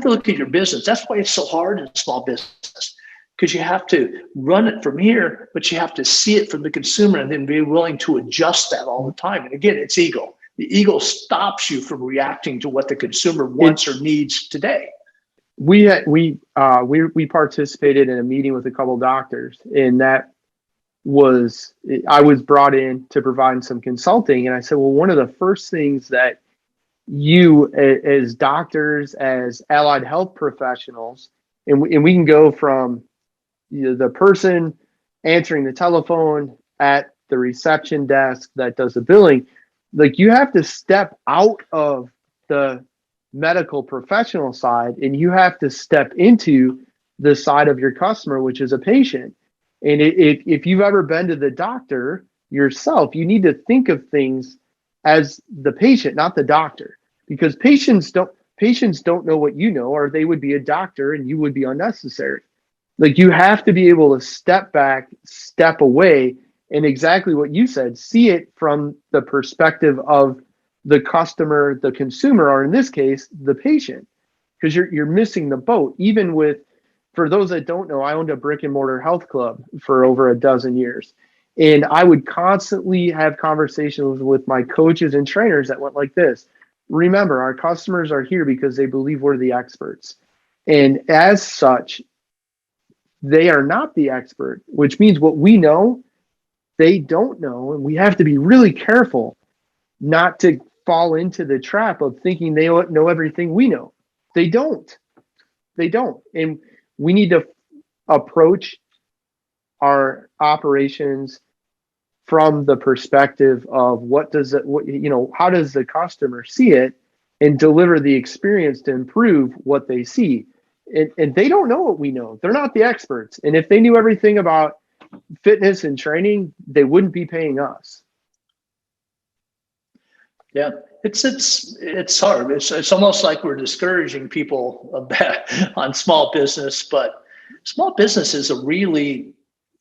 look at your business. That's why it's so hard in small business, because you have to run it from here, but you have to see it from the consumer and then be willing to adjust that all the time. And again, it's ego. The ego stops you from reacting to what the consumer wants or needs today. We participated in a meeting with a couple of doctors, and I was brought in to provide some consulting. And I said, well, one of the first things that you as doctors, as allied health professionals, and we can go from the person answering the telephone at the reception desk that does the billing, like you have to step out of the medical professional side and you have to step into the side of your customer, which is a patient. And if you've ever been to the doctor yourself, you need to think of things as the patient, not the doctor, because patients don't know what you know, or they would be a doctor and you would be unnecessary. Like you have to be able to step back, step away, and exactly what you said, see it from the perspective of the customer, the consumer, or in this case, the patient, because you're missing the boat. Even for those that don't know, I owned a brick and mortar health club for over a dozen years. And I would constantly have conversations with my coaches and trainers that went like this. Remember, our customers are here because they believe we're the experts. And as such, they are not the expert, which means what we know, they don't know. And we have to be really careful not to fall into the trap of thinking they know everything we know. They don't. And we need to approach our operations from the perspective of how does the customer see it, and deliver the experience to improve what they see. And they don't know what we know. They're not the experts. And if they knew everything about fitness and training, they wouldn't be paying us. Yeah, it's hard. It's almost like we're discouraging people on small business, but small business is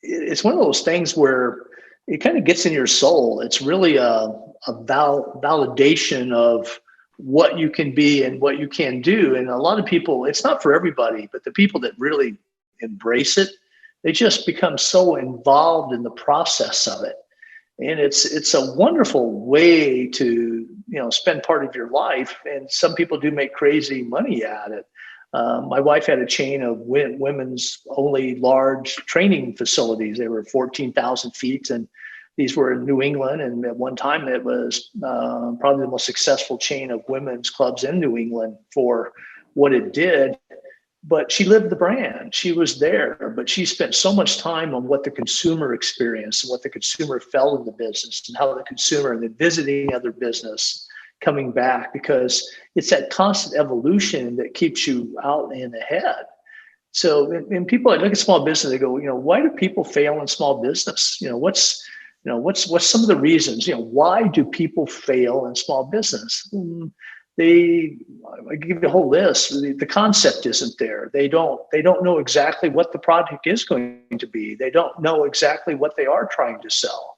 it's one of those things where it kind of gets in your soul. It's really a validation of what you can be and what you can do. And a lot of people, it's not for everybody, but the people that really embrace it, they just become so involved in the process of it. And it's a wonderful way to, spend part of your life. And some people do make crazy money at it. My wife had a chain of women's only large training facilities. They were 14,000 feet, and these were in New England. And at one time, it was probably the most successful chain of women's clubs in New England for what it did. But she lived the brand. She was there, but she spent so much time on what the consumer experienced and what the consumer felt in the business and how the consumer, and then visiting other business, coming back, because it's that constant evolution that keeps you out and ahead. So, and people, I look at small business, they go, why do people fail in small business? What's some of the reasons? Why do people fail in small business? I give you a whole list. The concept isn't there. They don't know exactly what the product is going to be. They don't know exactly what they are trying to sell.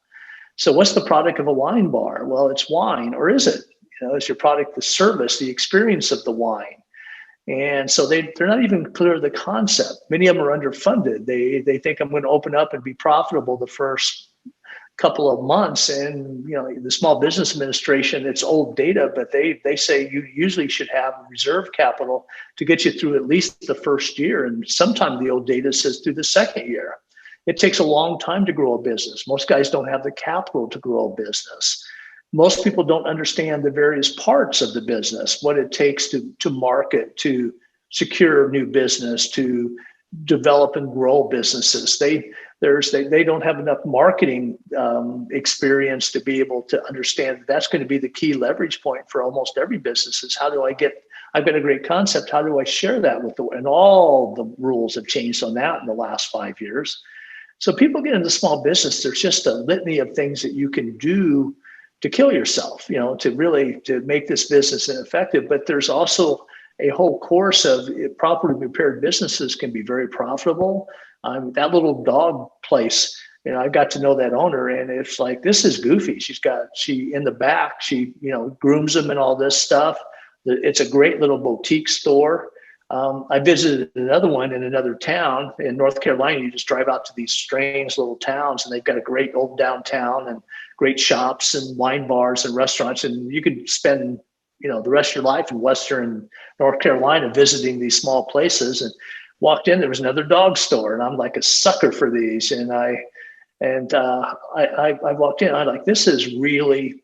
So what's the product of a wine bar? Well, it's wine, or is it? Is your product the service, the experience of the wine? And so they're not even clear of the concept. Many of them are underfunded. They think I'm going to open up and be profitable the first couple of months. And the Small Business Administration, it's old data, but they say you usually should have reserve capital to get you through at least the first year. And sometimes the old data says through the second year. It takes a long time to grow a business. Most guys don't have the capital to grow a business. Most people don't understand the various parts of the business, what it takes to market, to secure new business, to develop and grow businesses. They don't have enough marketing experience to be able to understand that's going to be the key leverage point for almost every business is I've got a great concept. How do I share that with and all the rules have changed on that in the last 5 years. So people get into small business, there's just a litany of things that you can do to kill yourself, to make this business ineffective. But there's also a whole course of properly prepared businesses can be very profitable. That little dog place, I got to know that owner, and it's like, this is goofy. She in the back, she grooms them and all this stuff. It's a great little boutique store. I visited another one in another town in North Carolina. You just drive out to these strange little towns, and they've got a great old downtown and great shops and wine bars and restaurants. And you could spend, the rest of your life in Western North Carolina visiting these small places. And walked in, there was another dog store, and I'm like a sucker for these. And I walked in, I'm like, this is really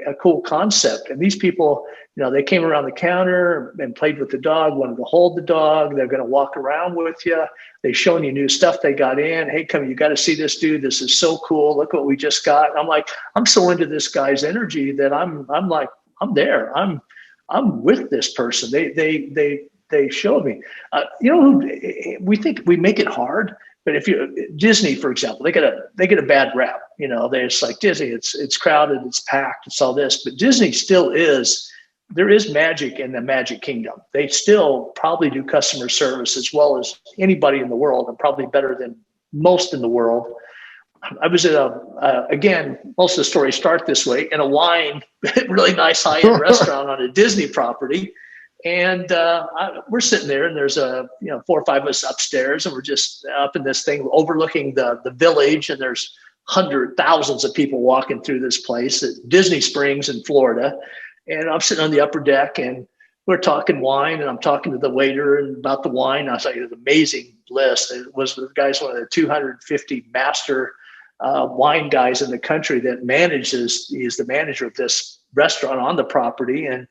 a cool concept. And these people, they came around the counter and played with the dog, wanted to hold the dog. They're going to walk around with you. They showing you new stuff they got in. Hey, come, you got to see this, dude. This is so cool. Look what we just got. And I'm like, I'm so into this guy's energy that I'm like, I'm there. I'm with this person. They showed me. We think we make it hard. But if Disney, for example, they get a bad rap. They're just like Disney. It's crowded, it's packed, it's all this. But Disney still is. There is magic in the Magic Kingdom. They still probably do customer service as well as anybody in the world, and probably better than most in the world. I was at again, most of the stories start this way, in a really nice high-end restaurant on a Disney property. And we're sitting there, and there's 4 or 5 of us upstairs, and we're just up in this thing overlooking the village, and there's thousands of people walking through this place at Disney Springs in Florida. And I'm sitting on the upper deck, and we're talking wine, and I'm talking to the waiter and about the wine. I was like, it was an amazing list. The guy's one of the 250 master wine guys in the country that manages. He's the manager of this restaurant on the property, and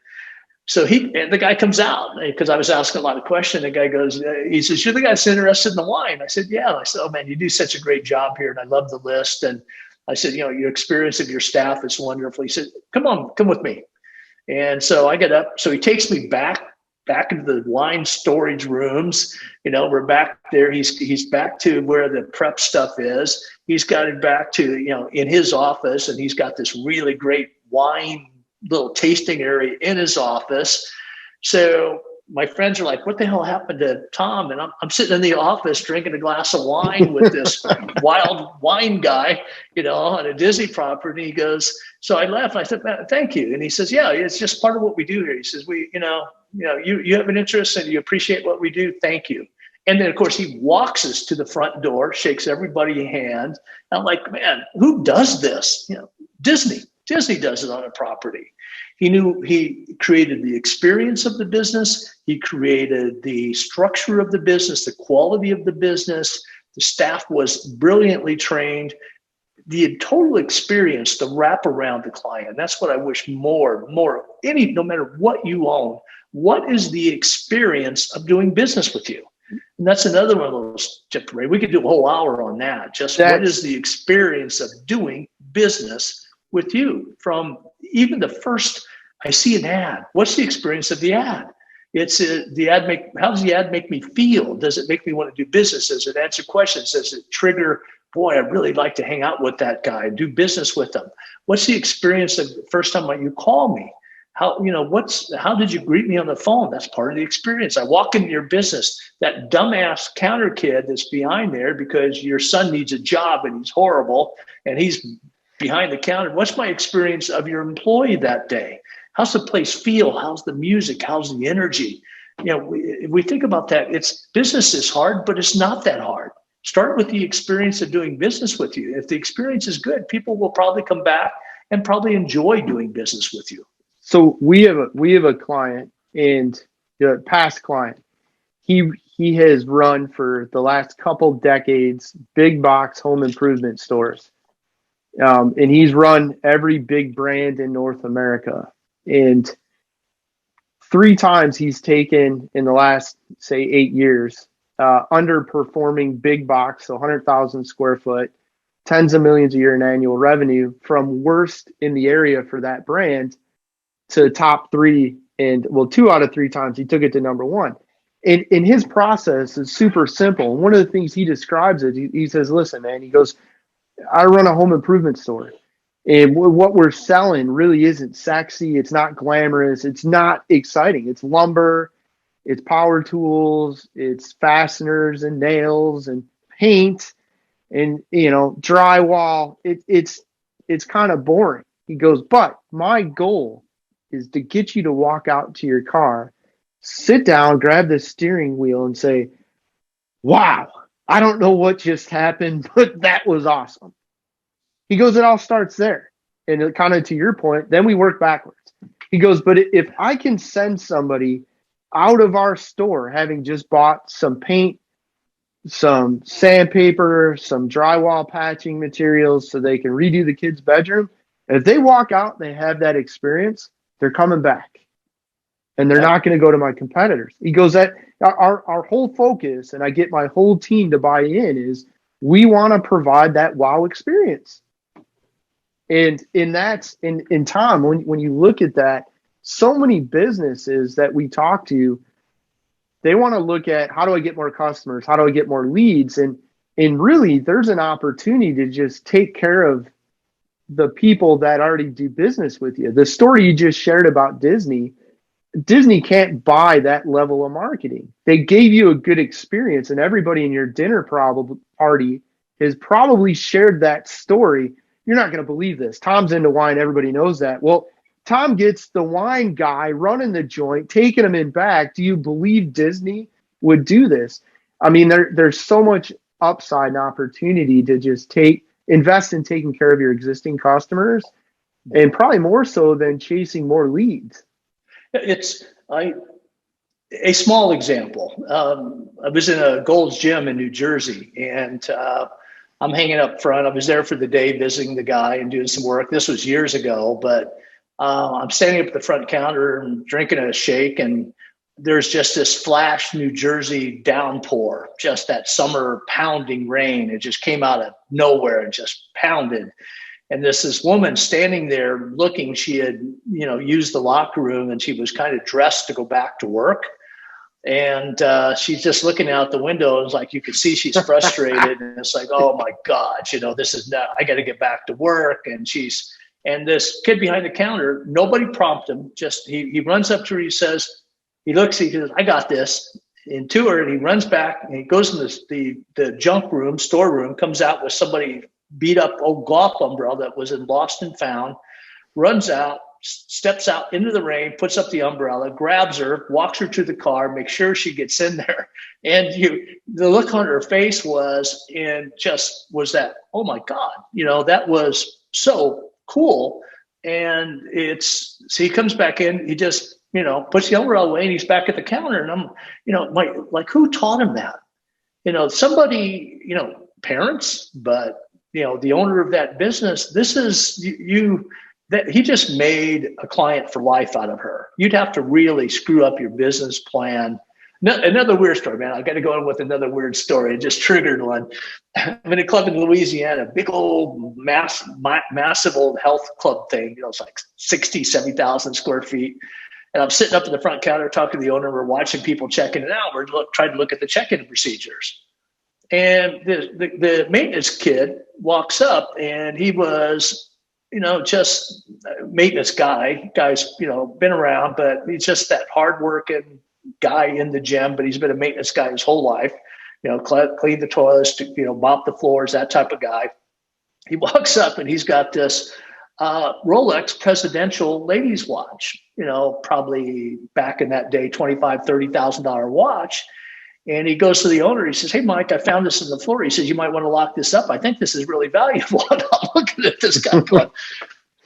so the guy comes out because I was asking a lot of questions. The guy goes, he says, "You're the guy that's interested in the wine." I said, "Yeah." And I said, "Oh man, you do such a great job here, and I love the list." And I said, "Your experience of your staff is wonderful." He said, come with me." And so I get up. So he takes me back into the wine storage rooms. We're back there. He's back to where the prep stuff is. He's got it back to, in his office, and he's got this really great wine little tasting area in his office. So my friends are like, "What the hell happened to Thom?" And I'm sitting in the office drinking a glass of wine with this wild wine guy, on a Disney property. He goes, so I left. I said, "Thank you." And he says, "Yeah, it's just part of what we do here." He says, you have an interest and you appreciate what we do. Thank you. And then, of course, he walks us to the front door, shakes everybody's hand. And I'm like, man, who does this? Disney does it on a property. He created the experience of the business. He created the structure of the business, the quality of the business. The staff was brilliantly trained. The total experience, the wrap around the client. That's what I wish more, no matter what you own, what is the experience of doing business with you? And that's another one of those tips, Ray. We could do a whole hour on that. What is the experience of doing business with you? From even the first, I see an ad. What's the experience of the ad? How does the ad make me feel? Does it make me want to do business? Does it answer questions? Does it trigger, boy, I'd really like to hang out with that guy, do business with them? What's the experience of the first time you call me? How did you greet me on the phone? That's part of the experience. I walk into your business, that dumbass counter kid that's behind there because your son needs a job and he's horrible and he's behind the counter, what's my experience of your employee that day? How's the place feel? How's the music? How's the energy? If we think about that, it's business is hard, but it's not that hard. Start with the experience of doing business with you. If the experience is good, people will probably come back and probably enjoy doing business with you. So we have a client, and the past client, he has run for the last couple decades big box home improvement stores, and he's run every big brand in North America. And 3 times he's taken in the last, say, 8 years, underperforming big box, so 100,000 square foot, tens of millions a year in annual revenue, from worst in the area for that brand to top three. And well, 2 out of 3 times he took it to number one. And his process is super simple. And one of the things he describes is he says, listen, man, he goes, I run a home improvement store. And what we're selling really isn't sexy. It's not glamorous. It's not exciting. It's lumber, it's power tools, it's fasteners and nails and paint and, drywall. It's kind of boring. He goes, but my goal is to get you to walk out to your car, sit down, grab the steering wheel and say, wow, I don't know what just happened, but that was awesome. He goes, it all starts there. And kind of to your point, then we work backwards. He goes, but if I can send somebody out of our store having just bought some paint, some sandpaper, some drywall patching materials so they can redo the kid's bedroom, and if they walk out and they have that experience, they're coming back. And they're not going to go to my competitors. He goes, that our whole focus, and I get my whole team to buy in, is we want to provide that wow experience. And that's in Thom, when you look at that, so many businesses that we talk to, they want to look at, how do I get more customers? How do I get more leads? And really, there's an opportunity to just take care of the people that already do business with you. The story you just shared about Disney can't buy that level of marketing. They gave you a good experience, and everybody in your dinner party has probably shared that story. You're not going to believe this. Thom's into wine. Everybody knows that. Well, Thom gets the wine guy running the joint, taking him in back. Do you believe Disney would do this? I mean, there's so much upside and opportunity to just invest in taking care of your existing customers, and probably more so than chasing more leads. It's a small example. I was in a Gold's Gym in New Jersey, and I'm hanging up front. I was there for the day visiting the guy and doing some work. This was years ago, but I'm standing up at the front counter and drinking a shake, and there's just this flash New Jersey downpour, just that summer pounding rain. It just came out of nowhere and just pounded. And this woman standing there looking, she had, used the locker room, and she was kind of dressed to go back to work. And she's just looking out the window. It's like, you could see she's frustrated. And it's like, oh my God, this is not, I got to get back to work. And this kid behind the counter, nobody prompted him. Just, he runs up to her, he says, he says, I got this. And to her, and he runs back and he goes in the junk room, storeroom, comes out with somebody beat up old golf umbrella that was in Lost and Found, runs out, steps out into the rain, puts up the umbrella, grabs her, walks her to the car, makes sure she gets in there. And the look on her face was that, oh my God, that was so cool. And so he comes back in, he just, puts the umbrella away, and he's back at the counter. And I'm, like who taught him that? Somebody, parents, but the owner of that business, this is that he just made a client for life out of her. You'd have to really screw up your business plan. No, another weird story, man. I got to go in with another weird story. It just triggered one. I'm in a club in Louisiana, big old massive old health club thing. It's like 60, 70,000 square feet. And I'm sitting up in the front counter talking to the owner. We're watching people checking it out. We're trying to look at the check-in procedures. And the maintenance kid walks up, and he was, just a maintenance guy's, been around, but he's just that hardworking guy in the gym, but he's been a maintenance guy his whole life, clean the toilets, mop the floors, that type of guy. He walks up and he's got this Rolex presidential ladies watch, probably back in that day, $25,000, $30,000 watch. And he goes to the owner. He says, "Hey, Mike, I found this on the floor." He says, "You might want to lock this up. I think this is really valuable." And I'm looking at this guy going,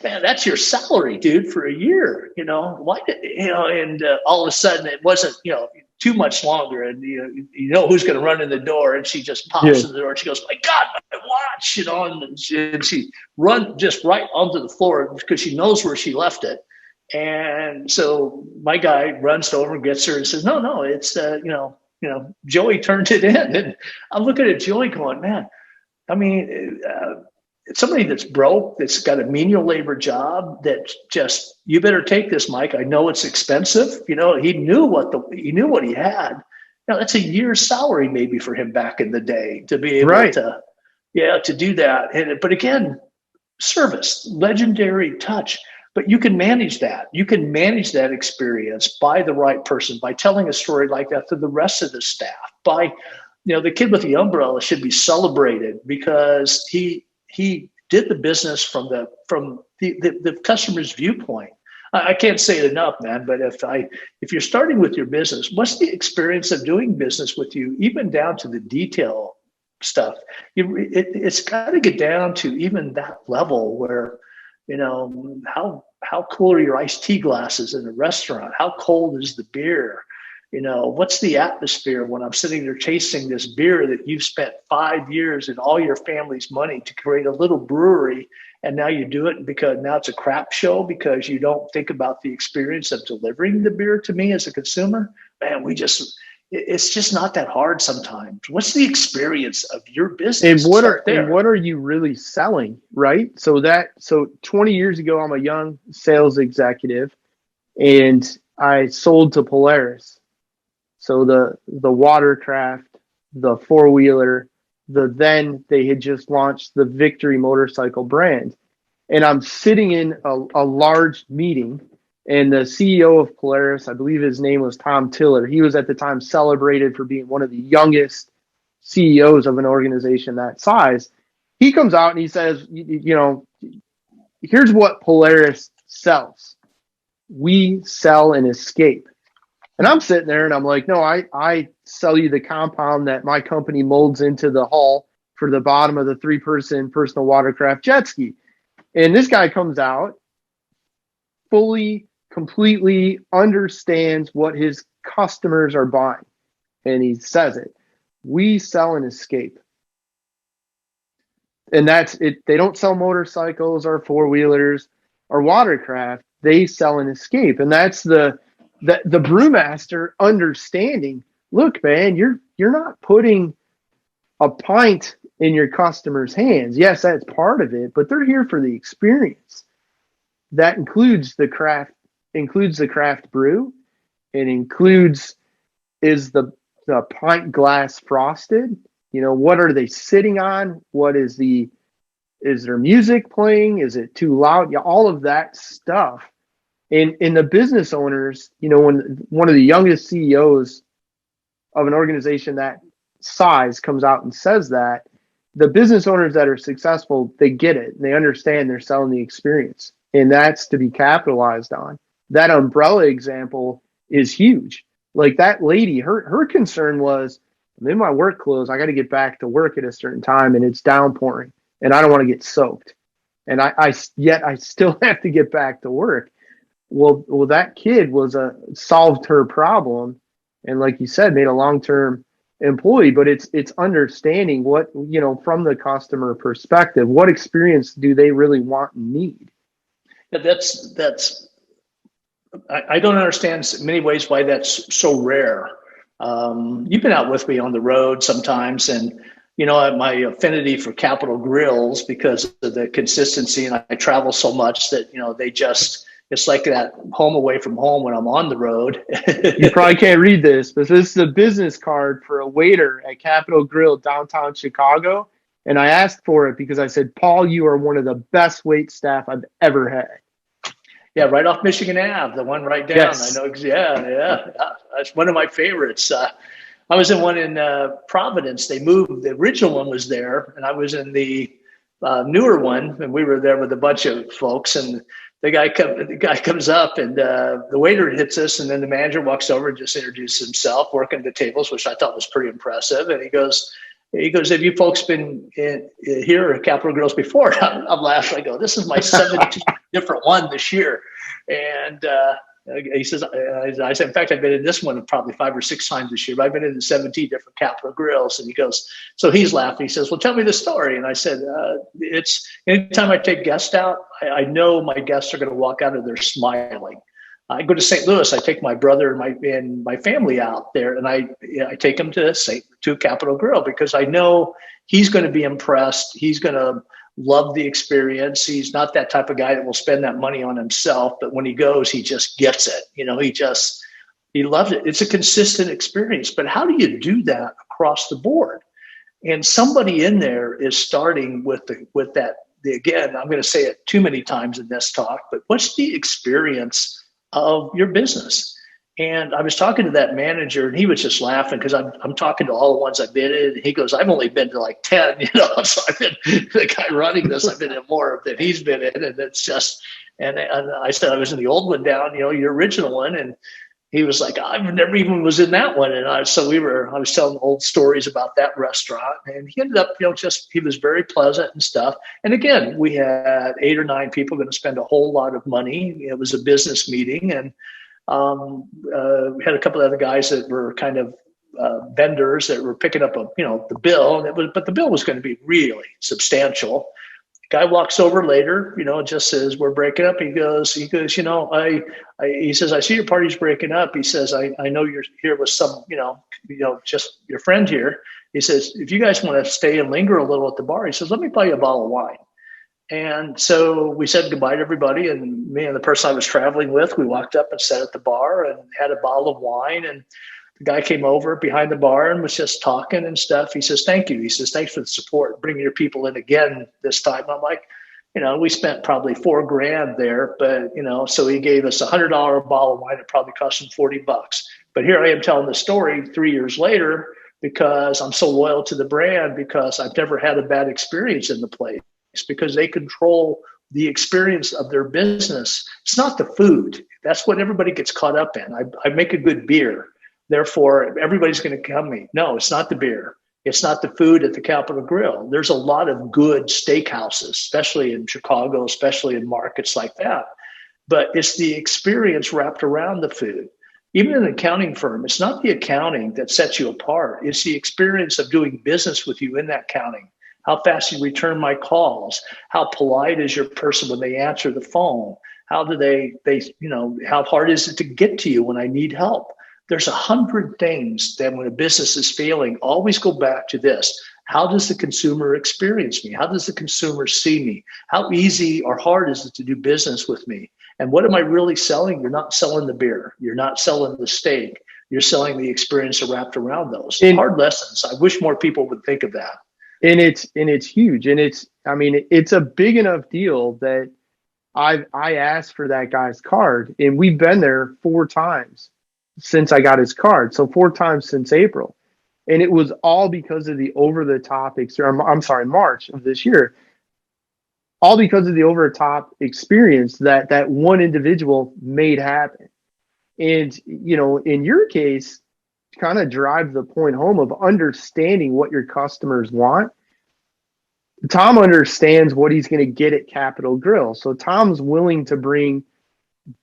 "Man, that's your salary, dude, for a year. Why did, and all of a sudden it wasn't, too much longer. And who's going to run in the door?" And she just pops in the door and she goes, "My God, my watch," and she run just right onto the floor because she knows where she left it. And so my guy runs over and gets her and says, "No, it's, Joey turned it in." And I'm looking at Joey going, man, I mean, somebody that's broke, that's got a menial labor job, that just, you better take this, Mike. I know it's expensive. He knew what he had. That's a year's salary maybe for him back in the day to be able to do that. But again, service, legendary touch. But you can manage that. You can manage that experience by the right person, by telling a story like that to the rest of the staff. By, the kid with the umbrella should be celebrated because he did the business from the customer's viewpoint. I can't say it enough, man. But if you're starting with your business, what's the experience of doing business with you, even down to the detail stuff? It's got to get down to even that level where, how cool are your iced tea glasses in a restaurant? How cold is the beer? What's the atmosphere when I'm sitting there chasing this beer that you've spent 5 years and all your family's money to create a little brewery, and now you do it because now it's a crap show because you don't think about the experience of delivering the beer to me as a consumer? Man, it's just not that hard sometimes. What's the experience of your business? And what are you really selling, right? So 20 years ago, I'm a young sales executive, and I sold to Polaris. So the watercraft, the four-wheeler, then they had just launched the Victory motorcycle brand. And I'm sitting in a large meeting, and the CEO of Polaris, I believe his name was Thom. He was at the time celebrated for being one of the youngest CEOs of an organization that size. He comes out and he says, here's what Polaris sells. We sell an escape. And I'm sitting there and I'm like, no, I sell you the compound that my company molds into the hull for the bottom of the 3-person personal watercraft jet ski. And this guy comes out, fully, completely understands what his customers are buying. And he says it. We sell an escape. And that's it. They don't sell motorcycles or four-wheelers or watercraft. They sell an escape. And that's the brewmaster understanding, look, man, you're not putting a pint in your customer's hands. Yes, that's part of it, but they're here for the experience. That includes the craft brew. It includes, is the pint glass frosted? What are they sitting on? Is there music playing? Is it too loud? Yeah, all of that stuff. And the business owners, when one of the youngest CEOs of an organization that size comes out and says that, the business owners that are successful, they get it. And they understand they're selling the experience. And that's to be capitalized on. That umbrella example is huge. Like that lady, her concern was, I'm in my work clothes. I got to get back to work at a certain time, and it's downpouring, and I don't want to get soaked. And I still have to get back to work. Well, that kid solved her problem, and like you said, made a long-term employee. But it's understanding what, from the customer perspective, what experience do they really want and need. I don't understand in many ways why that's so rare. You've been out with me on the road sometimes, and my affinity for Capital Grills because of the consistency, and I travel so much that it's like that home away from home when I'm on the road. You probably can't read this, but this is a business card for a waiter at Capital Grill downtown Chicago, and I asked for it because I said, Paul, you are one of the best wait staff I've ever had. Yeah, right off Michigan Ave, the one right down. Yes. I know. Yeah. That's one of my favorites. I was in one in Providence. They moved. The original one was there, and I was in the newer one, and we were there with a bunch of folks, and the guy comes up, and the waiter hits us, and then the manager walks over and just introduces himself, working the tables, which I thought was pretty impressive. And he goes, have you folks been here at Capital Grills before? I'm laughing. I go, this is my 17th different one this year. And he says, I said, in fact, I've been in this one probably 5 or 6 times this year, but I've been in 17 different Capital Grills. And he goes, so he's laughing. He says, well, tell me the story. And I said, it's anytime I take guests out, I know my guests are going to walk out of there smiling. I go to St. Louis. I take my brother and my family out there, and I take him to Capital Grill because I know he's going to be impressed. He's going to love the experience. He's not that type of guy that will spend that money on himself, but when he goes, he just gets it. He loves it. It's a consistent experience. But how do you do that across the board? And somebody in there is starting with that. Again, I'm going to say it too many times in this talk, but what's the experience of your business? And I was talking to that manager, and he was just laughing because I'm talking to all the ones I've been in. And he goes, I've only been to like 10, So I've been the guy running this. I've been in more than he's been in, and it's just. And I said I was in the old one down, your original one, and he was like, I've never even was in that one. And I was telling old stories about that restaurant, and he ended up, he was very pleasant and stuff. And again, we had 8 or 9 people going to spend a whole lot of money. It was a business meeting, and we had a couple of other guys that were kind of vendors that were picking up the bill, but the bill was going to be really substantial. Guy walks over later, just says, we're breaking up. He goes, he says, I see your party's breaking up. He says, I know you're here with some, just your friend here. He says, if you guys want to stay and linger a little at the bar, he says, let me buy you a bottle of wine. And so we said goodbye to everybody. And me and the person I was traveling with, we walked up and sat at the bar and had a bottle of wine. And the guy came over behind the bar and was just talking and stuff. He says, thank you. He says, thanks for the support, bringing your people in again this time. And I'm like, we spent probably $4,000 there, but, so he gave us $100 bottle of wine. It probably cost him $40. But here I am telling the story 3 years later because I'm so loyal to the brand, because I've never had a bad experience in the place, because they control the experience of their business. It's not the food. That's what everybody gets caught up in. I make a good beer, therefore everybody's going to come me. No, it's not the beer. It's not the food at the Capitol Grill. There's a lot of good steakhouses, especially in Chicago, especially in markets like that. But it's the experience wrapped around the food. Even in an accounting firm, it's not the accounting that sets you apart. It's the experience of doing business with you in that accounting. How fast you return my calls, how polite is your person when they answer the phone, how do they how hard is it to get to you when I need help? There's 100 things that when a business is failing, always go back to this. How does the consumer experience me? How does the consumer see me? How easy or hard is it to do business with me? And what am I really selling? You're not selling the beer. You're not selling the steak. You're selling the experience wrapped around those. Hard lessons. I wish more people would think of that. And it's huge. And it's a big enough deal that I asked for that guy's card, and we've been there 4 times since I got his card. So 4 times since April. And it was all because of the over-the-top, March of this year. All because of the over-the-top experience that one individual made happen. And, in your case, kind of drive the point home of understanding what your customers want. Thom understands what he's going to get at Capitol Grill. So Thom's willing to bring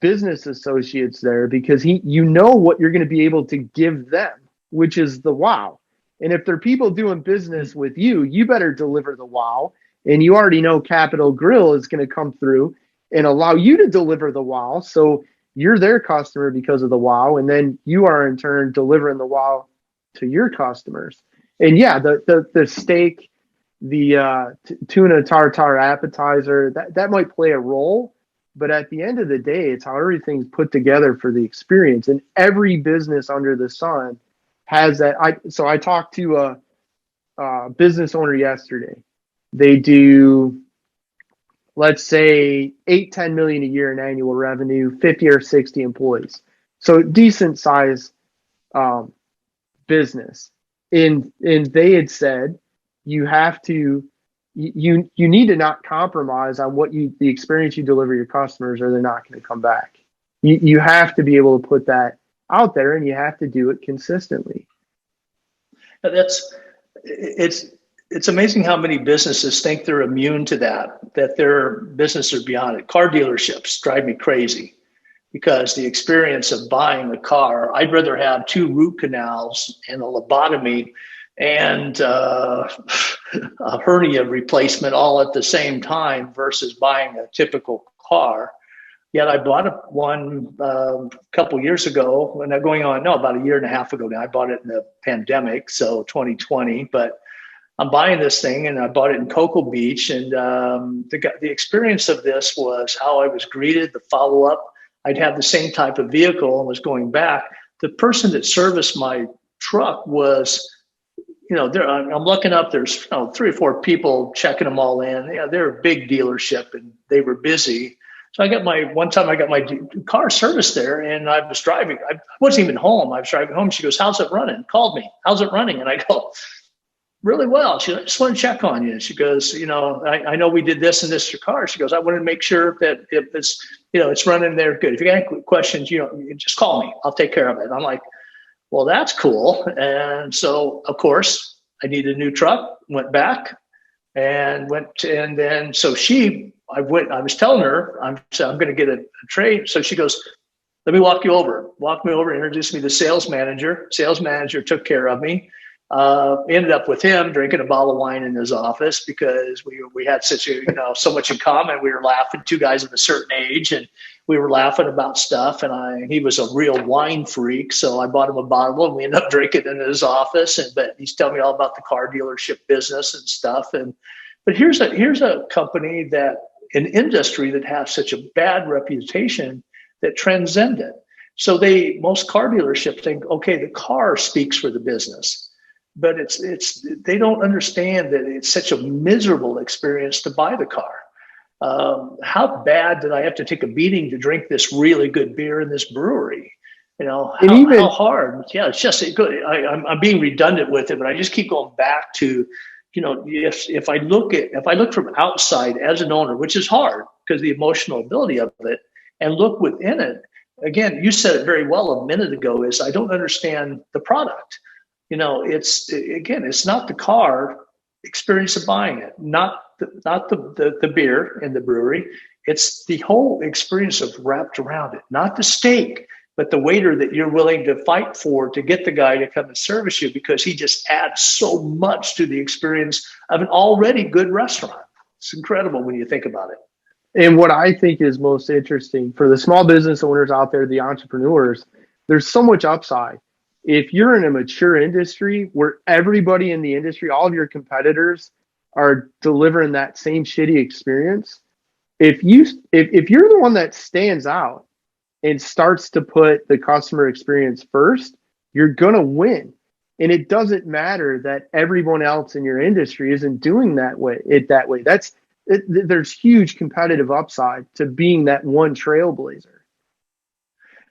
business associates there because you know what you're going to be able to give them, which is the wow. And if they're people doing business with you, you better deliver the wow. And you already know Capitol Grill is going to come through and allow you to deliver the wow. So you're their customer because of the wow. And then you are in turn delivering the wow to your customers. And yeah, the steak, the tuna tartare appetizer, that might play a role. But at the end of the day, it's how everything's put together for the experience. And every business under the sun has that. I talked to a business owner yesterday. They do, let's say, 8-10 million a year in annual revenue, 50 or 60 employees. So decent size business. And they had said you have to you need to not compromise on the experience you deliver your customers, or they're not going to come back. You have to be able to put that out there, and you have to do it consistently. It's amazing how many businesses think they're immune to that their businesses are beyond it. Car dealerships drive me crazy because the experience of buying a car, I'd rather have 2 root canals and a lobotomy and a hernia replacement all at the same time versus buying a typical car. Yet I bought one a couple years ago, and about a year and a half ago now. I bought it in the pandemic, so 2020. But I'm buying this thing, and I bought it in Cocoa Beach. And the experience of this was how I was greeted, the follow up. I'd have the same type of vehicle and was going back. The person that serviced my truck was, I'm looking up, there's 3 or 4 people checking them all in. Yeah, they're a big dealership and they were busy. So one time I got my car serviced there, and I was driving. I wasn't even home. I was driving home. She goes, "How's it running?" Called me. "How's it running?" And I go, "Really well." She goes, "I just want to check on you." She goes, I know we did this and this to your car. She goes, "I want to make sure that if it's, it's running there good. If you got any questions, just call me. I'll take care of it." And I'm like, well, that's cool. And so, of course, I needed a new truck, went back and I was telling her, I'm going to get a trade. So she goes, "Let me walk you over." Walked me over, introduced me to the sales manager. Sales manager took care of me. Ended up with him drinking a bottle of wine in his office because we had so much in common. We were laughing, 2 guys of a certain age, and we were laughing about stuff. And he was a real wine freak, so I bought him a bottle, and we ended up drinking in his office. But he's telling me all about the car dealership business and stuff. But here's a company an industry that has such a bad reputation that transcend it. So most car dealerships think, okay, the car speaks for the business. But they don't understand that it's such a miserable experience to buy the car. How bad did I have to take a beating to drink this really good beer in this brewery? How hard? Yeah, it's just good. I'm being redundant with it, but I just keep going back to, if I look from outside as an owner, which is hard because the emotional ability of it, and look within it. Again, you said it very well a minute ago. Is I don't understand the product. It's not the car experience of buying it, not the beer in the brewery. It's the whole experience of wrapped around it, not the steak, but the waiter that you're willing to fight for to get the guy to come and service you because he just adds so much to the experience of an already good restaurant. It's incredible when you think about it. And what I think is most interesting for the small business owners out there, the entrepreneurs, there's so much upside. If you're in a mature industry where everybody in the industry, all of your competitors are delivering that same shitty experience, if you're the one that stands out and starts to put the customer experience first, you're going to win. And it doesn't matter that everyone else in your industry isn't doing that way. There's huge competitive upside to being that one trailblazer.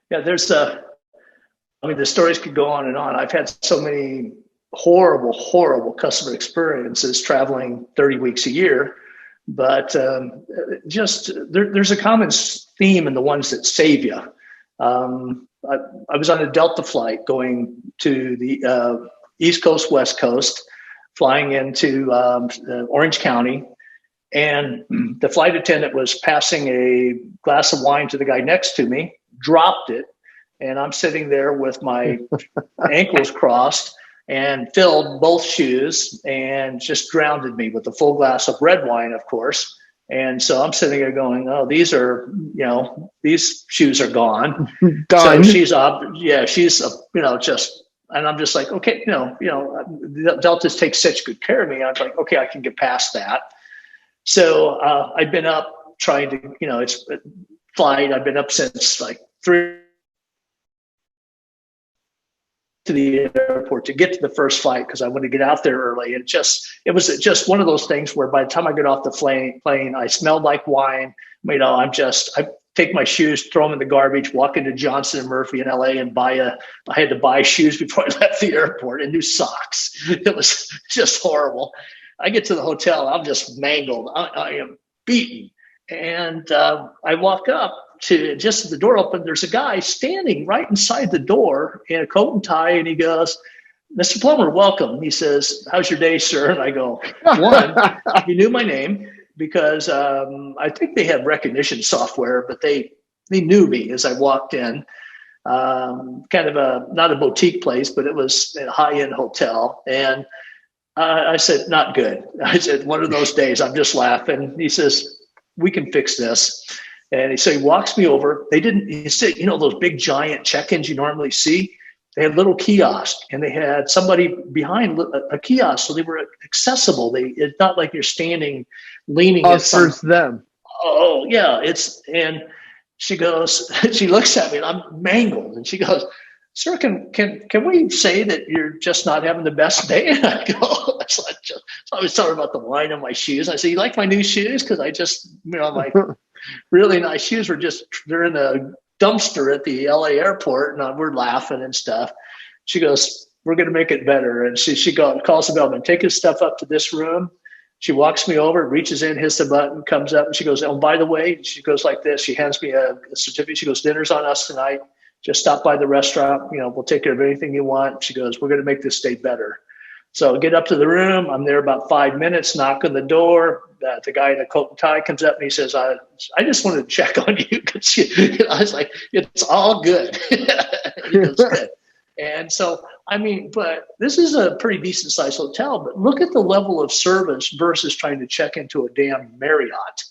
Yeah, the stories could go on and on. I've had so many horrible, horrible customer experiences traveling 30 weeks a year. But there's a common theme in the ones that save you. I was on a Delta flight going to the East Coast, West Coast, flying into Orange County. And the flight attendant was passing a glass of wine to the guy next to me, dropped it. And I'm sitting there with my ankles crossed and filled both shoes and just drowned me with a full glass of red wine, of course. And so I'm sitting there going, "Oh, these shoes are gone." Done. So she's and I'm just like, okay, Deltas take such good care of me. I'm like, okay, I can get past that. So I've been up trying to, it's flight. I've been up since like 3 to the airport to get to the first flight because I wanted to get out there early. And it was just one of those things where by the time I get off the plane, I smelled like wine. I take my shoes, throw them in the garbage, walk into Johnson & Murphy in LA and I had to buy shoes before I left the airport and new socks. It was just horrible. I get to the hotel, I'm just mangled. I am beaten. And I walk up to, just as the door opened, there's a guy standing right inside the door in a coat and tie. And he goes, Mr. Plummer, welcome. He says, how's your day, sir? And I go, one, he knew my name because I think they had recognition software, but they knew me as I walked in. Kind of not a boutique place, but it was a high-end hotel. And I said, not good. I said, one of those days, I'm just laughing. He says, we can fix this. And so he walks me over. He said, those big giant check-ins you normally see, they had little kiosks, and they had somebody behind a kiosk, so they were accessible. It's not like you're standing, leaning. Us versus them. Oh yeah, and she goes, she looks at me, and I'm mangled, and she goes, sir, can we say that you're just not having the best day? And I go, so I was talking about the wine on my shoes. I said, you like my new shoes? Because I just, my really nice shoes they're in a dumpster at the LA airport, and we're laughing and stuff. She goes, we're going to make it better. And she calls the bellman, take his stuff up to this room. She walks me over, reaches in, hits the button, comes up, and she goes, oh, by the way, she goes like this. She hands me a certificate. She goes, dinner's on us tonight. Just stop by the restaurant. We'll take care of anything you want. She goes, we're going to make this day better. So I get up to the room. I'm there about 5 minutes, knock on the door. The guy in a coat and tie comes up and he says, I just wanted to check on you. I was like, it's all good. He goes, good. And so, but this is a pretty decent sized hotel, but look at the level of service versus trying to check into a damn Marriott,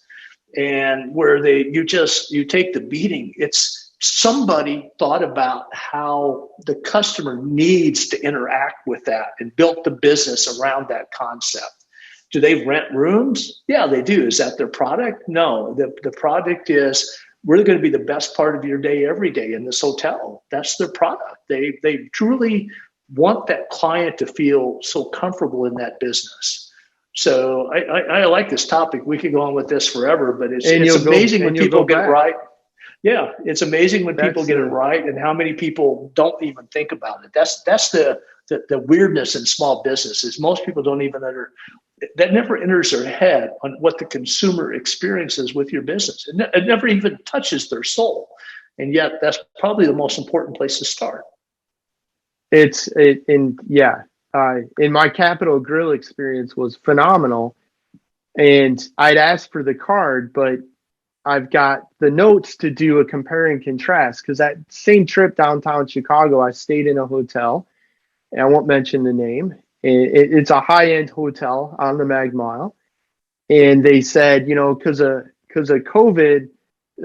and where you take the beating. It's somebody thought about how the customer needs to interact with that and built the business around that concept. Do they rent rooms? Yeah, they do. Is that their product? No, the product is, we're going to be the best part of your day every day in this hotel. That's their product. They truly want that client to feel so comfortable in that business. So I like this topic. We could go on with this forever, but it's amazing when people get it right. Yeah, it's amazing when people get it right, and how many people don't even think about it. That's the weirdness in small business, is most people don't even that never enters their head on what the consumer experiences with your business. It never even touches their soul, and yet that's probably the most important place to start. In my Capital Grill experience was phenomenal, and I'd asked for the card, but I've got the notes to do a compare and contrast, because that same trip downtown Chicago, I stayed in a hotel, and I won't mention the name. It's a high-end hotel on the Mag Mile, and they said, because of COVID,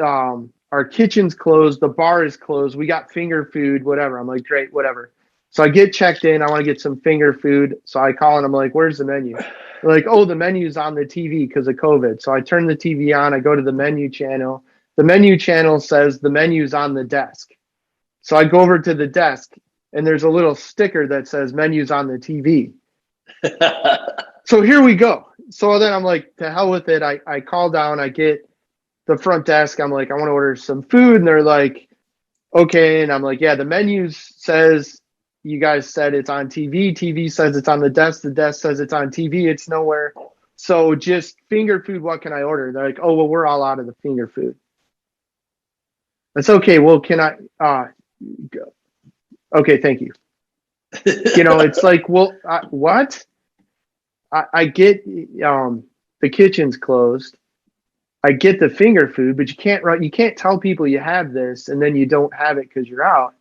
our kitchen's closed, the bar is closed, we got finger food, whatever. I'm like, great, whatever. So I get checked in, I want to get some finger food, so I call and I'm like, where's the menu? They're like, oh, the menu's on the TV because of COVID. So I turn the TV on, I go to the menu channel. The menu channel says the menu's on the desk. So I go over to the desk, and there's a little sticker that says menu's on the TV. So here we go. So then I'm like, to hell with it. I call down, I get the front desk. I'm like, I want to order some food. And they're like, okay. And I'm like, yeah, the menu says, you guys said it's on TV. TV says it's on the desk. The desk says it's on TV. It's nowhere. So just finger food. What can I order? They're like, oh, well, we're all out of the finger food. That's okay. Well, can I, go? Okay, thank you. It's like, well, what? I get the kitchen's closed. I get the finger food, but you can't tell people you have this and then you don't have it because you're out.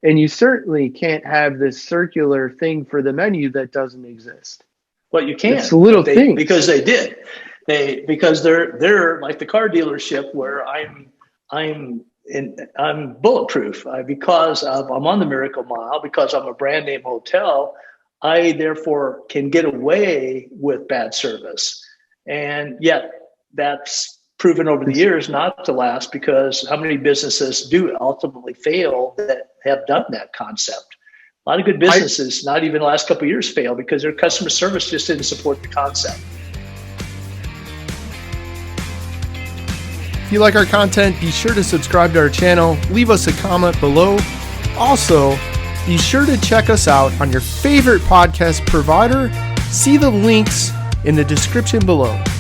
And you certainly can't have this circular thing for the menu that doesn't exist. Well, you can't. It's a little thing. Because they did. Because they're like the car dealership where I'm bulletproof because I'm on the Miracle Mile, because I'm a brand name hotel. I therefore can get away with bad service, and yet that's proven over the years not to last, because how many businesses do ultimately fail that have done that concept? A lot of good businesses, not even the last couple of years, fail because their customer service just didn't support the concept. If you like our content, be sure to subscribe to our channel, leave us a comment below. Also, be sure to check us out on your favorite podcast provider. See the links in the description below.